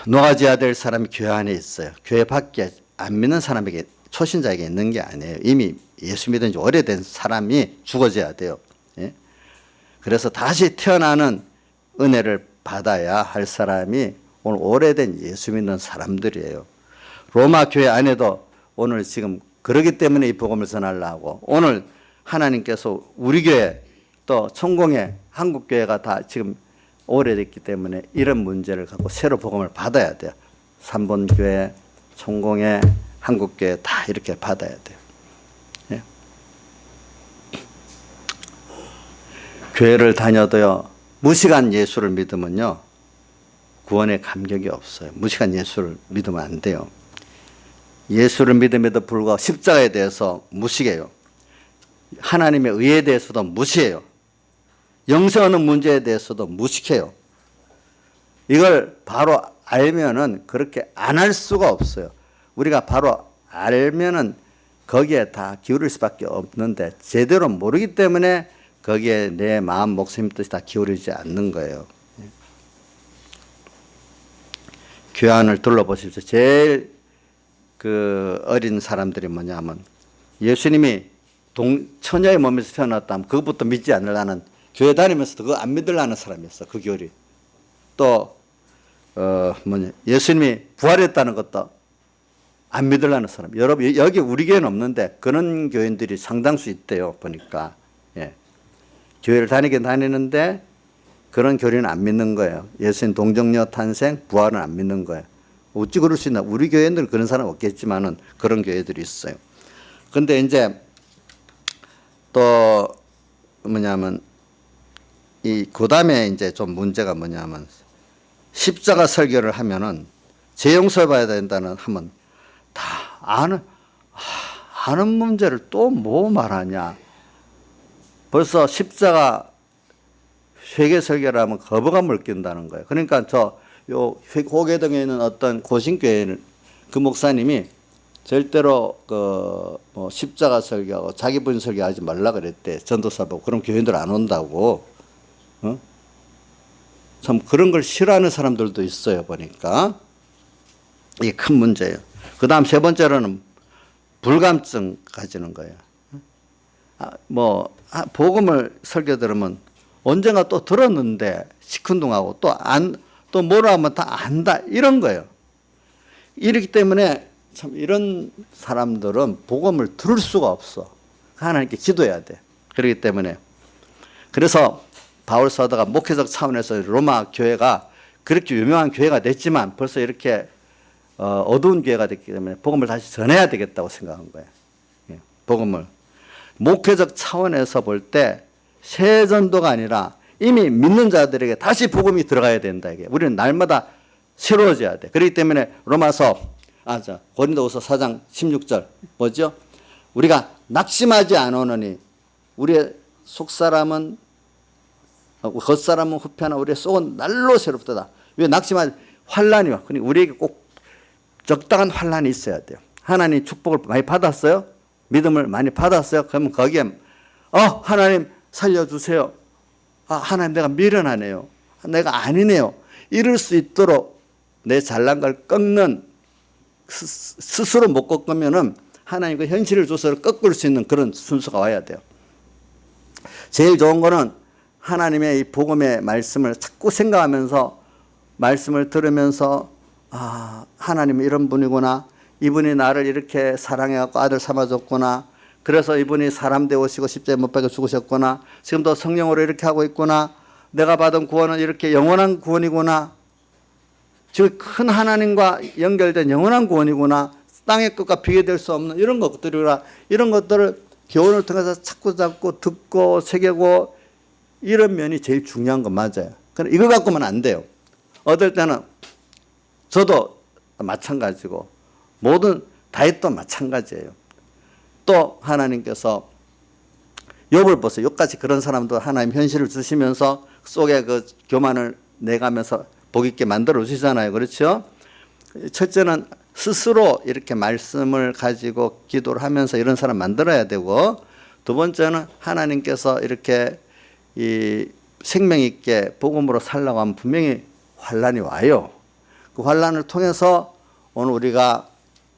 녹아져야 될 사람이 교회 안에 있어요. 교회 밖에 안 믿는 사람에게 초신자에게 있는 게 아니에요. 이미 예수 믿은 지 오래된 사람이 죽어져야 돼요. 예? 그래서 다시 태어나는 은혜를 받아야 할 사람이 오늘 오래된 예수 믿는 사람들이에요. 로마 교회 안에도 오늘 지금 그러기 때문에 이 복음을 전하려고 오늘 하나님께서 우리 교회 또 천공회 한국교회가 다 지금 오래됐기 때문에 이런 문제를 갖고 새로 복음을 받아야 돼요. 삼본교회, 천공회, 한국교회 다 이렇게 받아야 돼요. 예? 교회를 다녀도요 무시간 예수를 믿으면요 구원의 감격이 없어요. 무시간 예수를 믿으면 안 돼요. 예수를 믿음에도 불구하고 십자가에 대해서 무시해요. 하나님의 의에 대해서도 무시해요. 영생하는 문제에 대해서도 무식해요. 이걸 바로 알면은 그렇게 안 할 수가 없어요. 우리가 바로 알면은 거기에 다 기울일 수밖에 없는데 제대로 모르기 때문에 거기에 내 마음, 목숨, 뜻이 다 기울이지 않는 거예요. 교회 안을 둘러보십시오. 제일 그 어린 사람들이 뭐냐면 예수님이 처녀의 몸에서 태어났다면 그것부터 믿지 않으려는 교회 다니면서도 그거 안 믿으려는 사람이었어. 그 교리. 또 예수님이 부활했다는 것도 안 믿으려는 사람. 여러분 여기 우리 교회는 없는데 그런 교인들이 상당수 있대요. 보니까. 예. 교회를 다니긴 다니는데 그런 교리는 안 믿는 거예요. 예수님 동정녀 탄생, 부활은 안 믿는 거예요. 어찌 그럴 수 있나? 우리 교회는 그런 사람 없겠지만은 그런 교회들이 있어요. 근데 이제 또 뭐냐면 그 다음에 이제 좀 문제가 뭐냐면 십자가 설교를 하면은 재용서 봐야 된다는 하면 다 아는 문제를 또 뭐 말하냐. 벌써 십자가 회개 설교를 하면 거부감을 낀다는 거예요. 그러니까 요 호계동에 있는 어떤 고신교회는 그 목사님이 절대로 뭐 십자가 설교하고 자기 분 설교하지 말라 그랬대. 전도사 보고. 그럼 교인들 안 온다고. 참 그런 걸 싫어하는 사람들도 있어요. 보니까 이게 큰 문제예요. 그 다음 세 번째로는 불감증 가지는 거예요. 복음을 설교 들으면 언젠가 또 들었는데 시큰둥하고 또 뭐라 하면 다 안다 이런 거예요. 이렇기 때문에 참 이런 사람들은 복음을 들을 수가 없어. 하나님께 기도해야 돼. 그렇기 때문에 그래서 바울 사도가 목회적 차원에서 로마 교회가 그렇게 유명한 교회가 됐지만 벌써 이렇게 어두운 교회가 됐기 때문에 복음을 다시 전해야 되겠다고 생각한 거예요. 예, 복음을 목회적 차원에서 볼 때 새 전도가 아니라 이미 믿는 자들에게 다시 복음이 들어가야 된다. 이게 우리는 날마다 새로워져야 돼. 그렇기 때문에 고린도후서 4장 16절 뭐죠? 우리가 낙심하지 않으노니 우리의 속사람은 겉사람은 후패하나 우리의 속은 날로 새롭도다. 왜 낙심하지? 환란이 와. 그러니까 우리에게 꼭 적당한 환란이 있어야 돼요. 하나님 축복을 많이 받았어요? 믿음을 많이 받았어요? 그러면 거기에 하나님 살려주세요. 하나님 내가 미련하네요. 내가 아니네요. 이럴 수 있도록 내 잘난 걸 꺾는 스스로 못 꺾으면은 하나님 그 현실을 줘서 꺾을 수 있는 그런 순서가 와야 돼요. 제일 좋은 거는 하나님의 이 복음의 말씀을 자꾸 생각하면서 말씀을 들으면서 하나님은 이런 분이구나. 이분이 나를 이렇게 사랑해갖고 아들 삼아줬구나. 그래서 이분이 사람 되오시고 십자가에 못 박혀 죽으셨구나. 지금도 성령으로 이렇게 하고 있구나. 내가 받은 구원은 이렇게 영원한 구원이구나. 즉 큰 하나님과 연결된 영원한 구원이구나. 땅의 것과 비교될 수 없는 이런 것들이라 이런 것들을 교훈을 통해서 자꾸 듣고 새기고 이런 면이 제일 중요한 건 맞아요. 그런데 이거 갖고는 안 돼요. 어떨 때는 저도 마찬가지고 모든 다윗도 마찬가지예요. 또 하나님께서 욥을 보세요. 욥같이 그런 사람도 하나님 현실을 주시면서 속에 그 교만을 내가면서 복 있게 만들어 주시잖아요. 그렇죠? 첫째는 스스로 이렇게 말씀을 가지고 기도를 하면서 이런 사람 만들어야 되고, 두 번째는 하나님께서 이렇게 이 생명 있게 복음으로 살라고 하면 분명히 환란이 와요. 그 환란을 통해서 오늘 우리가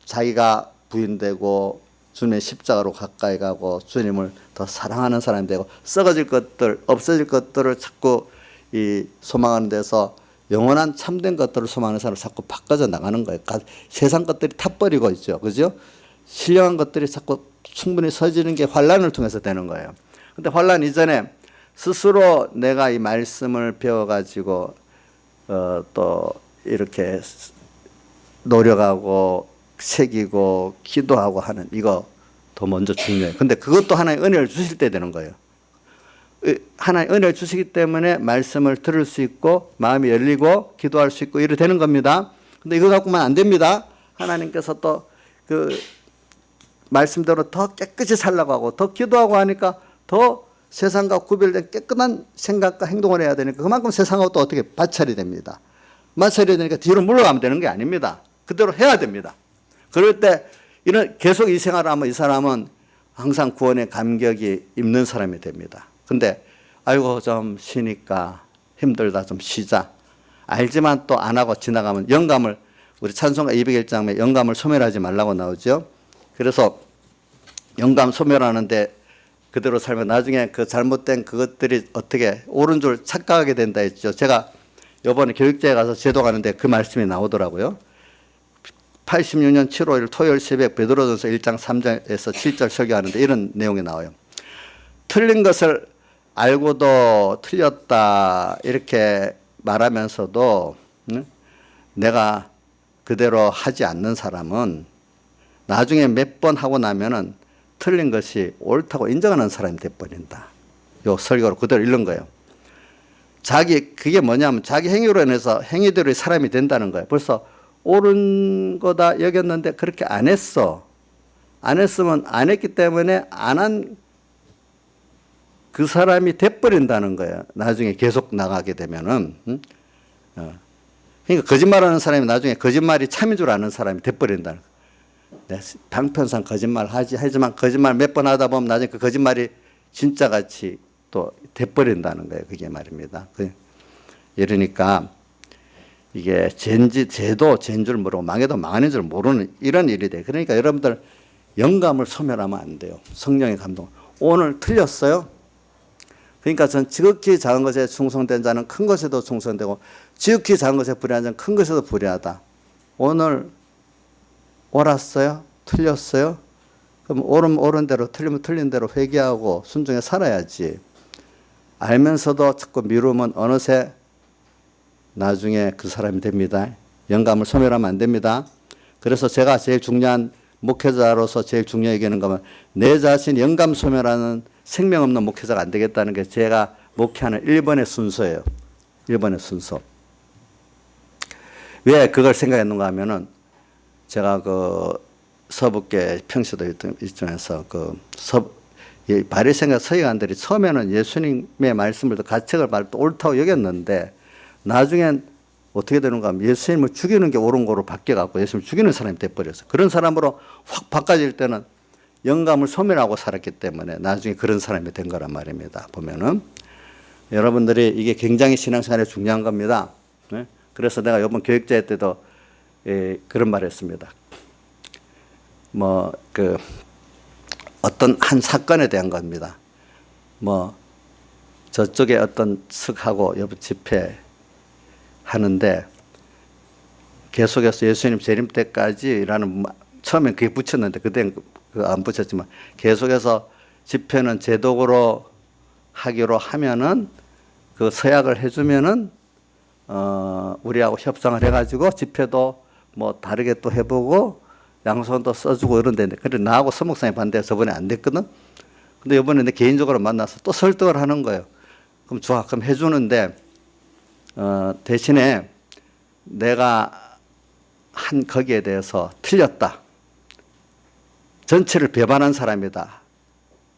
자기가 부인되고 주님의 십자가로 가까이 가고 주님을 더 사랑하는 사람이 되고 썩어질 것들, 없어질 것들을 자꾸 이 소망하는 데서 영원한 참된 것들을 소망하는 사람을 자꾸 바꿔져 나가는 거예요. 세상 것들이 타버리고 있죠. 그죠? 신령한 것들이 자꾸 충분히 서지는 게 환란을 통해서 되는 거예요. 근데 환란 이전에 스스로 내가 이 말씀을 배워가지고 또 이렇게 노력하고 새기고 기도하고 하는 이거 더 먼저 중요해요. 근데 그것도 하나의 은혜를 주실 때 되는 거예요. 하나의 은혜를 주시기 때문에 말씀을 들을 수 있고 마음이 열리고 기도할 수 있고 이래 되는 겁니다. 근데 이거 갖고만 안 됩니다. 하나님께서 또 그 말씀대로 더 깨끗이 살라고 하고 더 기도하고 하니까 더 세상과 구별된 깨끗한 생각과 행동을 해야 되니까 그만큼 세상하고 또 어떻게 마찰이 됩니다. 마찰이 되니까 뒤로 물러가면 되는 게 아닙니다. 그대로 해야 됩니다. 그럴 때 이런 계속 이 생활을 하면 이 사람은 항상 구원의 감격이 있는 사람이 됩니다. 근데 아이고 좀 쉬니까 힘들다 좀 쉬자. 알지만 또 안 하고 지나가면 영감을 우리 찬송가 201장에 영감을 소멸하지 말라고 나오죠. 그래서 영감 소멸하는데 그대로 살면 나중에 그 잘못된 그것들이 어떻게 옳은 줄 착각하게 된다 했죠. 제가 이번에 교육제에 가서 제도 가는데 그 말씀이 나오더라고요. 86년 7월 5일 토요일 새벽 베드로전서 1장 3절에서 7절 설교하는데 이런 내용이 나와요. 틀린 것을 알고도 틀렸다 이렇게 말하면서도 내가 그대로 하지 않는 사람은 나중에 몇 번 하고 나면은 틀린 것이 옳다고 인정하는 사람이 돼버린다. 요 설교로 그대로 읽는 거예요. 그게 뭐냐면 자기 행위로 인해서 행위대로의 사람이 된다는 거예요. 벌써 옳은 거다 여겼는데 그렇게 안 했어. 안 했으면 안 했기 때문에 안 한 그 사람이 돼버린다는 거예요. 나중에 계속 나가게 되면은. 그러니까 거짓말하는 사람이 나중에 거짓말이 참인 줄 아는 사람이 돼버린다는 거예요. 방편상 거짓말 하지만 거짓말 몇 번 하다 보면 나중에 그 거짓말이 진짜같이 또 돼버린다는 거예요. 그게 말입니다. 이러니까 이게 죄도 죄인 줄 모르고 망해도 망하는 줄 모르는 이런 일이 돼. 그러니까 여러분들 영감을 소멸하면 안 돼요. 성령의 감동. 오늘 틀렸어요? 그러니까 전 지극히 작은 것에 충성된 자는 큰 것에도 충성되고 지극히 작은 것에 불의한 자는 큰 것에도 불의하다. 오늘 옳았어요? 틀렸어요? 그럼 옳은 대로 틀리면 틀린 대로 회개하고 순종해 살아야지. 알면서도 자꾸 미루면 어느새 나중에 그 사람이 됩니다. 영감을 소멸하면 안 됩니다. 그래서 제가 제일 중요한 목회자로서 제일 중요하게 하는 거면 내 자신 영감 소멸하는 생명 없는 목회자가 안 되겠다는 게 제가 목회하는 1번의 순서예요. 1번의 순서. 왜 그걸 생각했는가 하면은 제가 그 서북계 평시도 일정에서 바리새인과 서기관들이 처음에는 예수님의 말씀을 가책을 말도 옳다고 여겼는데 나중엔 어떻게 되는가 하면 예수님을 죽이는 게 옳은 거로 바뀌어갖고 예수님을 죽이는 사람이 돼버렸어요. 그런 사람으로 확 바꿔질 때는 영감을 소멸하고 살았기 때문에 나중에 그런 사람이 된 거란 말입니다. 보면은 여러분들이 이게 굉장히 신앙생활에 중요한 겁니다. 네? 그래서 내가 이번 교육제 때도 그런 말을 했습니다. 어떤 한 사건에 대한 겁니다. 저쪽에 어떤 측하고 집회 하는데 계속해서 예수님 재림 때까지라는 처음엔 그게 붙였는데 그때는 안 붙였지만 계속해서 집회는 제독으로 하기로 하면은 그 서약을 해주면은 우리하고 협상을 해가지고 집회도 다르게 또 해보고 양손도 써주고 이런데 그래 나하고 서목사님 반대해서 저번에 안 됐거든. 근데 이번에 내 개인적으로 만나서 또 설득을 하는 거예요. 그럼 좋아, 그럼 해주는데 대신에 내가 한 거기에 대해서 틀렸다. 전체를 배반한 사람이다.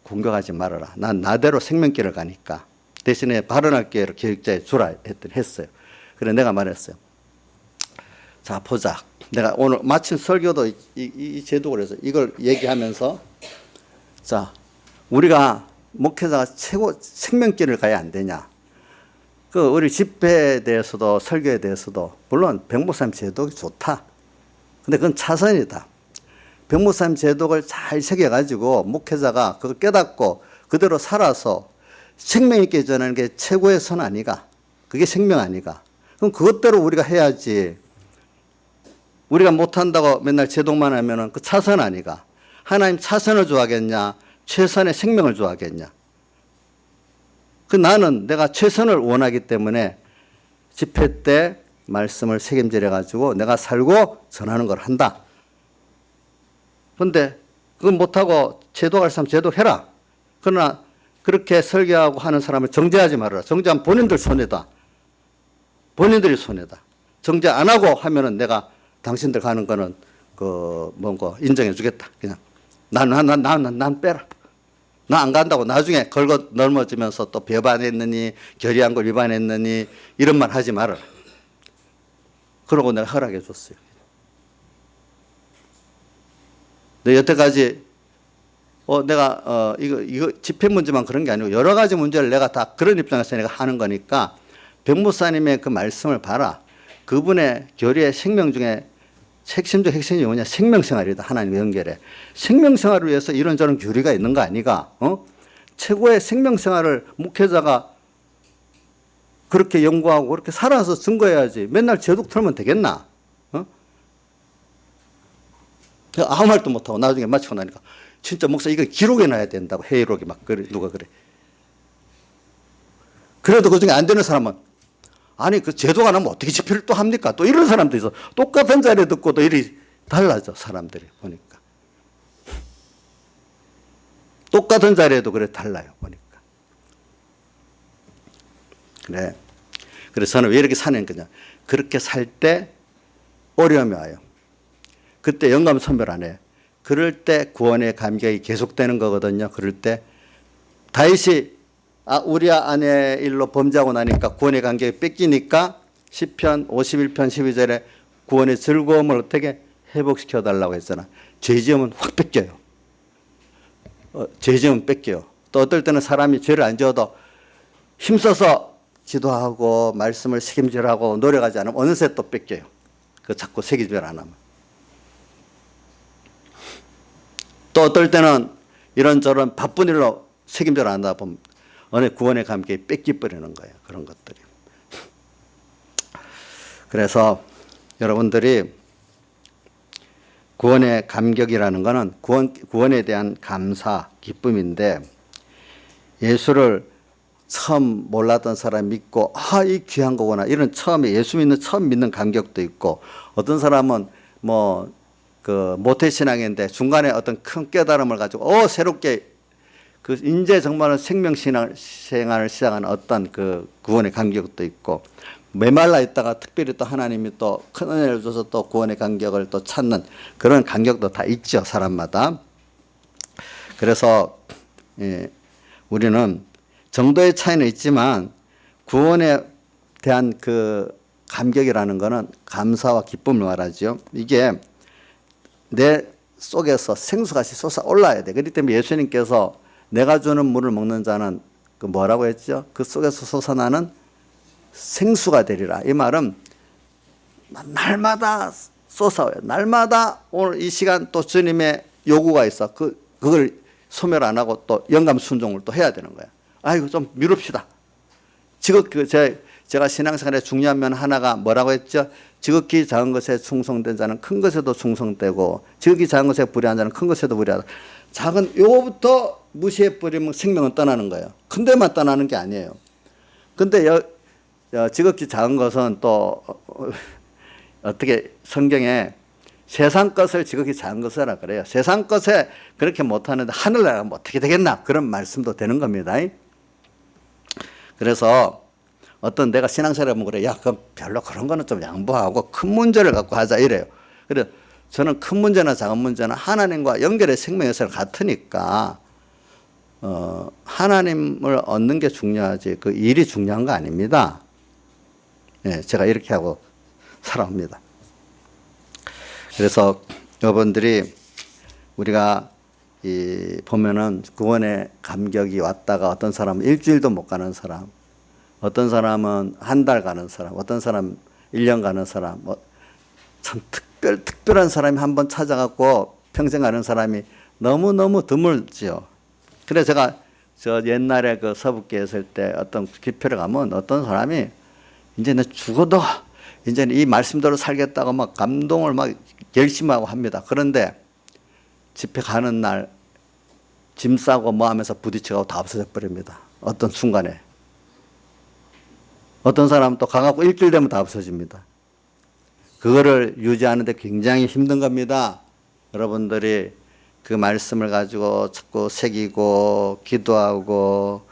공격하지 말아라. 난 나대로 생명길을 가니까 대신에 발언할 기회를 교육자에 주라 했어요. 그래 내가 말했어요. 자 보자. 내가 오늘 마침 설교도 이 제도를 해서 이걸 얘기하면서 자 우리가 목회자가 최고 생명길을 가야 안 되냐. 우리 집회에 대해서도 설교에 대해서도 물론 백목사님 제독이 좋다. 근데 그건 차선이다. 백목사님 제독을 잘 새겨가지고 목회자가 그걸 깨닫고 그대로 살아서 생명 있게 전하는 게 최고의 선 아니가. 그게 생명 아니가. 그럼 그것대로 우리가 해야지. 우리가 못한다고 맨날 제독만 하면은 그 차선 아니가. 하나님 차선을 좋아하겠냐, 최선의 생명을 좋아하겠냐. 나는 내가 최선을 원하기 때문에 집회 때 말씀을 책임져 가지고 내가 살고 전하는 걸 한다. 그런데 그건 못하고 제독할 사람 제독해라. 그러나 그렇게 설교하고 하는 사람을 정죄하지 말아라. 정죄하면 본인들 손해다. 본인들이 손해다. 정죄 안 하고 하면은 내가 당신들 가는 거는 인정해 주겠다. 그냥 난 빼라. 나 안 간다고 나중에 걸고 넘어지면서 또 배반했느니 결의한 걸 위반했느니 이런 말 하지 말아라. 그러고 내가 허락해 줬어요. 근데 여태까지 내가 이거 집회 문제만 그런 게 아니고 여러 가지 문제를 내가 다 그런 입장에서 내가 하는 거니까 백목사님의 그 말씀을 봐라. 그분의 교리의 생명 중에 핵심이 뭐냐? 생명생활이다. 하나님 연결해. 생명생활을 위해서 이런저런 교리가 있는 거 아니가? 최고의 생명생활을 목회자가 그렇게 연구하고 그렇게 살아서 증거해야지. 맨날 제독 틀면 되겠나? 아무 말도 못하고 나중에 마치고 나니까 진짜 목사 이거 기록해 놔야 된다고. 회의록에 막 그래. 누가 그래. 그래도 그중에 안 되는 사람은 아니 그 제도가 나면 어떻게 집회를 또 합니까? 또 이런 사람도 있어. 똑같은 자리에 듣고도 일이 달라져. 사람들이 보니까. 똑같은 자리에도 그래 달라요. 보니까. 그래. 그래서 저는 왜 이렇게 사는 거냐. 그렇게 살 때 어려움이 와요. 그때 영감 선별 안 해. 그럴 때 구원의 감격이 계속되는 거거든요. 그럴 때 다윗이 우리아 아내 일로 범죄하고 나니까 구원의 감격이 뺏기니까 시편 51편 12절에 구원의 즐거움을 어떻게 회복시켜 달라고 했잖아. 죄 지으면 확 뺏겨요. 죄 지으면 뺏겨요. 또 어떨 때는 사람이 죄를 안 지어도 힘써서 기도하고 말씀을 책임질하고 노력하지 않으면 어느새 또 뺏겨요. 그 자꾸 책임질 안 하면. 또 어떨 때는 이런저런 바쁜 일로 책임질 안 하다 보면 어느 구원의 감격이 뺏기버리는 거예요. 그런 것들이. 그래서 여러분들이 구원의 감격이라는 것은 구원에 대한 감사, 기쁨인데 예수를 처음 몰랐던 사람이 믿고 이 귀한 거구나. 이런 처음에 예수 믿는 처음 믿는 감격도 있고 어떤 사람은 모태신앙인데 중간에 어떤 큰 깨달음을 가지고 새롭게 이제 정말은 생명생활을 시작하는 어떤 그 구원의 감격도 있고 메말라 있다가 특별히 또 하나님이 또 큰 은혜를 줘서 또 구원의 감격을 또 찾는 그런 감격도 다 있죠. 사람마다. 그래서 우리는 정도의 차이는 있지만 구원에 대한 그 감격이라는 것은 감사와 기쁨을 말하죠. 이게 내 속에서 생수같이 솟아올라야 돼. 그렇기 때문에 예수님께서 내가 주는 물을 먹는 자는 그 뭐라고 했죠? 그 속에서 솟아나는 생수가 되리라. 이 말은 날마다 솟아와요. 날마다 오늘 이 시간 또 주님의 요구가 있어. 그걸 소멸 안 하고 또 영감 순종을 또 해야 되는 거야. 아이고 좀 미룹시다. 제가 신앙생활에 중요한 면 하나가 뭐라고 했죠? 지극히 작은 것에 충성된 자는 큰 것에도 충성되고 지극히 작은 것에 불의한 자는 큰 것에도 불의하다. 작은 요거부터 무시해버리면 생명은 떠나는 거예요. 큰 데만 떠나는 게 아니에요. 근데 지극히 작은 것은 또 어떻게 성경에 세상 것을 지극히 작은 것이라 그래요. 세상 것에 그렇게 못하는데 하늘나라가 어떻게 되겠나 그런 말씀도 되는 겁니다. 그래서 어떤 내가 신앙생활 하면 그래. 그럼 별로 그런 거는 좀 양보하고 큰 문제를 갖고 하자 이래요. 그래 저는 큰 문제나 작은 문제나 하나님과 연결의 생명에서 같으니까 하나님을 얻는 게 중요하지 그 일이 중요한 거 아닙니다. 제가 이렇게 하고 살아옵니다. 그래서 여러분들이 우리가 보면은 구원의 감격이 왔다가 어떤 사람은 일주일도 못 가는 사람, 어떤 사람은 한 달 가는 사람, 어떤 사람 1년 가는 사람, 참 특별한 사람이 한번 찾아갖고 평생 가는 사람이 너무너무 드물지요. 그래서 제가 옛날에 그 서북교에 있을 때 어떤 집회를 가면 어떤 사람이 이제 내 죽어도 이제 이 말씀대로 살겠다고 막 감동을 막 결심하고 합니다. 그런데 집회 가는 날 짐 싸고 뭐 하면서 부딪혀가고 다 없어져 버립니다. 어떤 순간에. 어떤 사람은 또 가갖고 일주일 되면 다 없어집니다. 그거를 유지하는데 굉장히 힘든 겁니다. 여러분들이 그 말씀을 가지고 자꾸 새기고 기도하고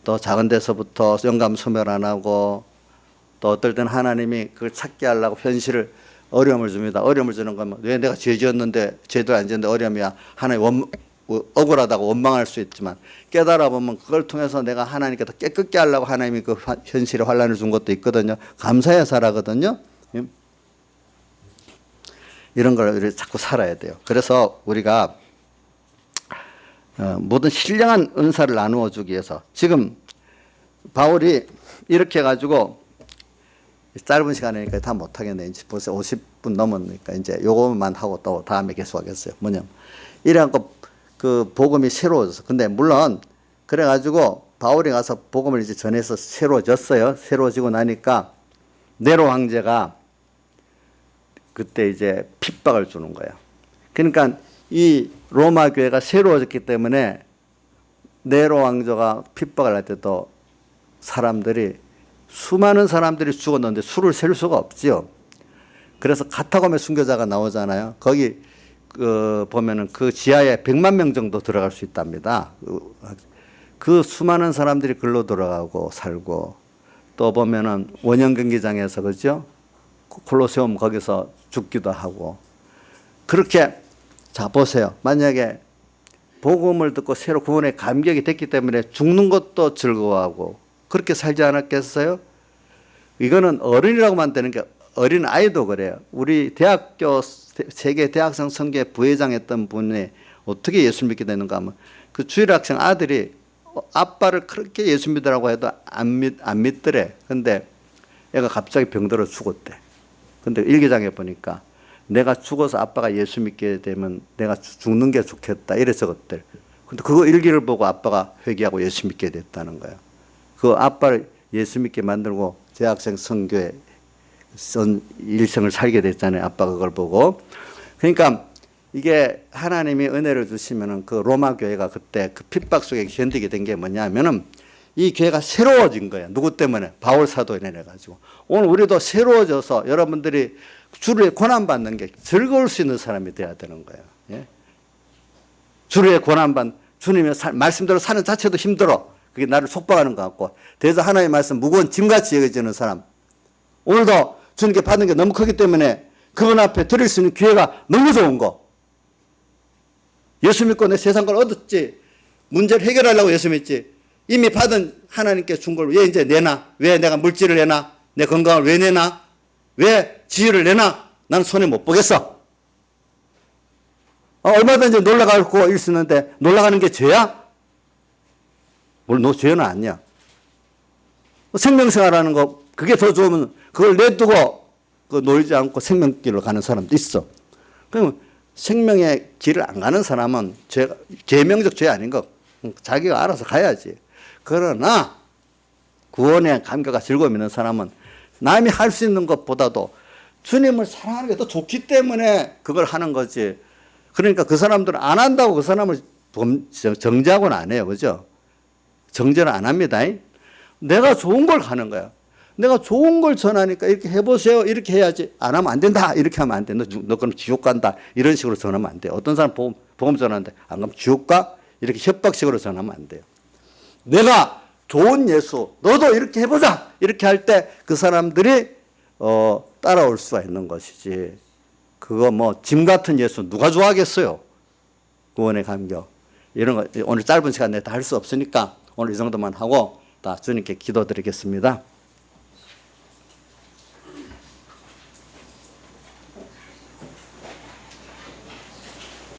또 작은 데서부터 영감 소멸 안 하고 또 어떨 때는 하나님이 그걸 찾게 하려고 현실을 어려움을 줍니다. 어려움을 주는 건 왜 내가 죄 지었는데 죄도 안 지었는데 어려움이야. 하나님 억울하다고 원망할 수 있지만 깨달아 보면 그걸 통해서 내가 하나님께 더 깨끗게 하려고 하나님이 그 현실에 환란을 준 것도 있거든요. 감사해야 살아거든요. 이런 걸 우리 자꾸 살아야 돼요. 그래서 우리가 모든 신령한 은사를 나누어 주기 위해서 지금 바울이 이렇게 해가지고 짧은 시간이니까 다 못하겠네. 이제 벌써 50분 넘었으니까 이제 요것만 하고 또 다음에 계속하겠어요. 뭐냐면 이래갖고 그 복음이 새로워졌어. 근데 물론 그래가지고 바울이 가서 복음을 이제 전해서 새로워졌어요. 새로워지고 나니까 네로 황제가 그때 이제 핍박을 주는 거예요. 그러니까 이 로마 교회가 새로워졌기 때문에 네로 왕조가 핍박을 할 때도 사람들이 수많은 사람들이 죽었는데 수를 셀 수가 없지요. 그래서 카타콤의 순교자가 나오잖아요. 거기 보면은 그 지하에 100만 명 정도 들어갈 수 있답니다. 그 수많은 사람들이 글로 들어가고 살고 또 보면은 원형 경기장에서 그죠? 콜로세움 거기서 죽기도 하고 그렇게 자 보세요. 만약에 복음을 듣고 새로 구원의 감격이 됐기 때문에 죽는 것도 즐거워하고 그렇게 살지 않았겠어요? 이거는 어른이라고만 되는 게 어린 아이도 그래요. 우리 대학교 세계 대학생 선교회 부회장 했던 분이 어떻게 예수 믿게 되는가 하면 그 주일학생 아들이 아빠를 그렇게 예수 믿으라고 해도 안 믿더래. 근데 애가 갑자기 병들어 죽었대. 근데 일기장에 보니까 내가 죽어서 아빠가 예수 믿게 되면 내가 죽는 게 좋겠다 이래 적었대. 근데 그거 일기를 보고 아빠가 회개하고 예수 믿게 됐다는 거예요. 그 아빠를 예수 믿게 만들고 대학생 선교회 일생을 살게 됐잖아요. 아빠가 그걸 보고. 그러니까 이게 하나님이 은혜를 주시면은 그 로마 교회가 그때 그 핍박 속에 견디게 된 게 뭐냐면은 이 교회가 새로워진 거예요. 누구 때문에? 바울 사도에 인해 가지고. 오늘 우리도 새로워져서 여러분들이 주를 고난받는 게 즐거울 수 있는 사람이 돼야 되는 거예요. 예? 주를 고난받는 주님의 말씀대로 사는 자체도 힘들어. 그게 나를 속박하는 것 같고 대해서 하나님의 말씀 무거운 짐같이 여겨지는 사람. 오늘도 주님께 받는 게 너무 크기 때문에 그분 앞에 드릴 수 있는 기회가 너무 좋은 거. 예수 믿고 내 세상 걸 얻었지. 문제를 해결하려고 예수 믿지. 이미 받은 하나님께 준 걸 왜 이제 내나? 왜 내가 물질을 내나? 내 건강을 왜 내나? 왜 지혜를 내나? 나는 손해 못 보겠어. 얼마든지 놀러가고 일 수 있는데 놀러가는 게 죄야? 뭘 너 죄는 아니야. 생명생활하는 거 그게 더 좋으면 그걸 내두고 그 놀지 않고 생명길로 가는 사람도 있어. 그럼 생명의 길을 안 가는 사람은 계명적 죄 아닌 거 자기가 알아서 가야지. 그러나 구원의 감격과 즐거움 있는 사람은 남이 할 수 있는 것보다도 주님을 사랑하는 게 더 좋기 때문에 그걸 하는 거지. 그러니까 그 사람들은 안 한다고 그 사람을 정죄하고는 안 해요. 그죠? 정죄는 안 합니다. 내가 좋은 걸 가는 거야. 내가 좋은 걸 전하니까 이렇게 해보세요. 이렇게 해야지. 안 하면 안 된다. 이렇게 하면 안 돼. 너 그럼 지옥 간다. 이런 식으로 전하면 안 돼. 어떤 사람 복음 전하는데 안 가면 지옥 가? 이렇게 협박식으로 전하면 안 돼요. 내가 좋은 예수, 너도 이렇게 해보자. 이렇게 할 때 그 사람들이 따라올 수가 있는 것이지. 그거 뭐 짐 같은 예수 누가 좋아하겠어요? 구원의 감격. 이런 거 오늘 짧은 시간 내에 다 할 수 없으니까 오늘 이 정도만 하고 다 주님께 기도드리겠습니다.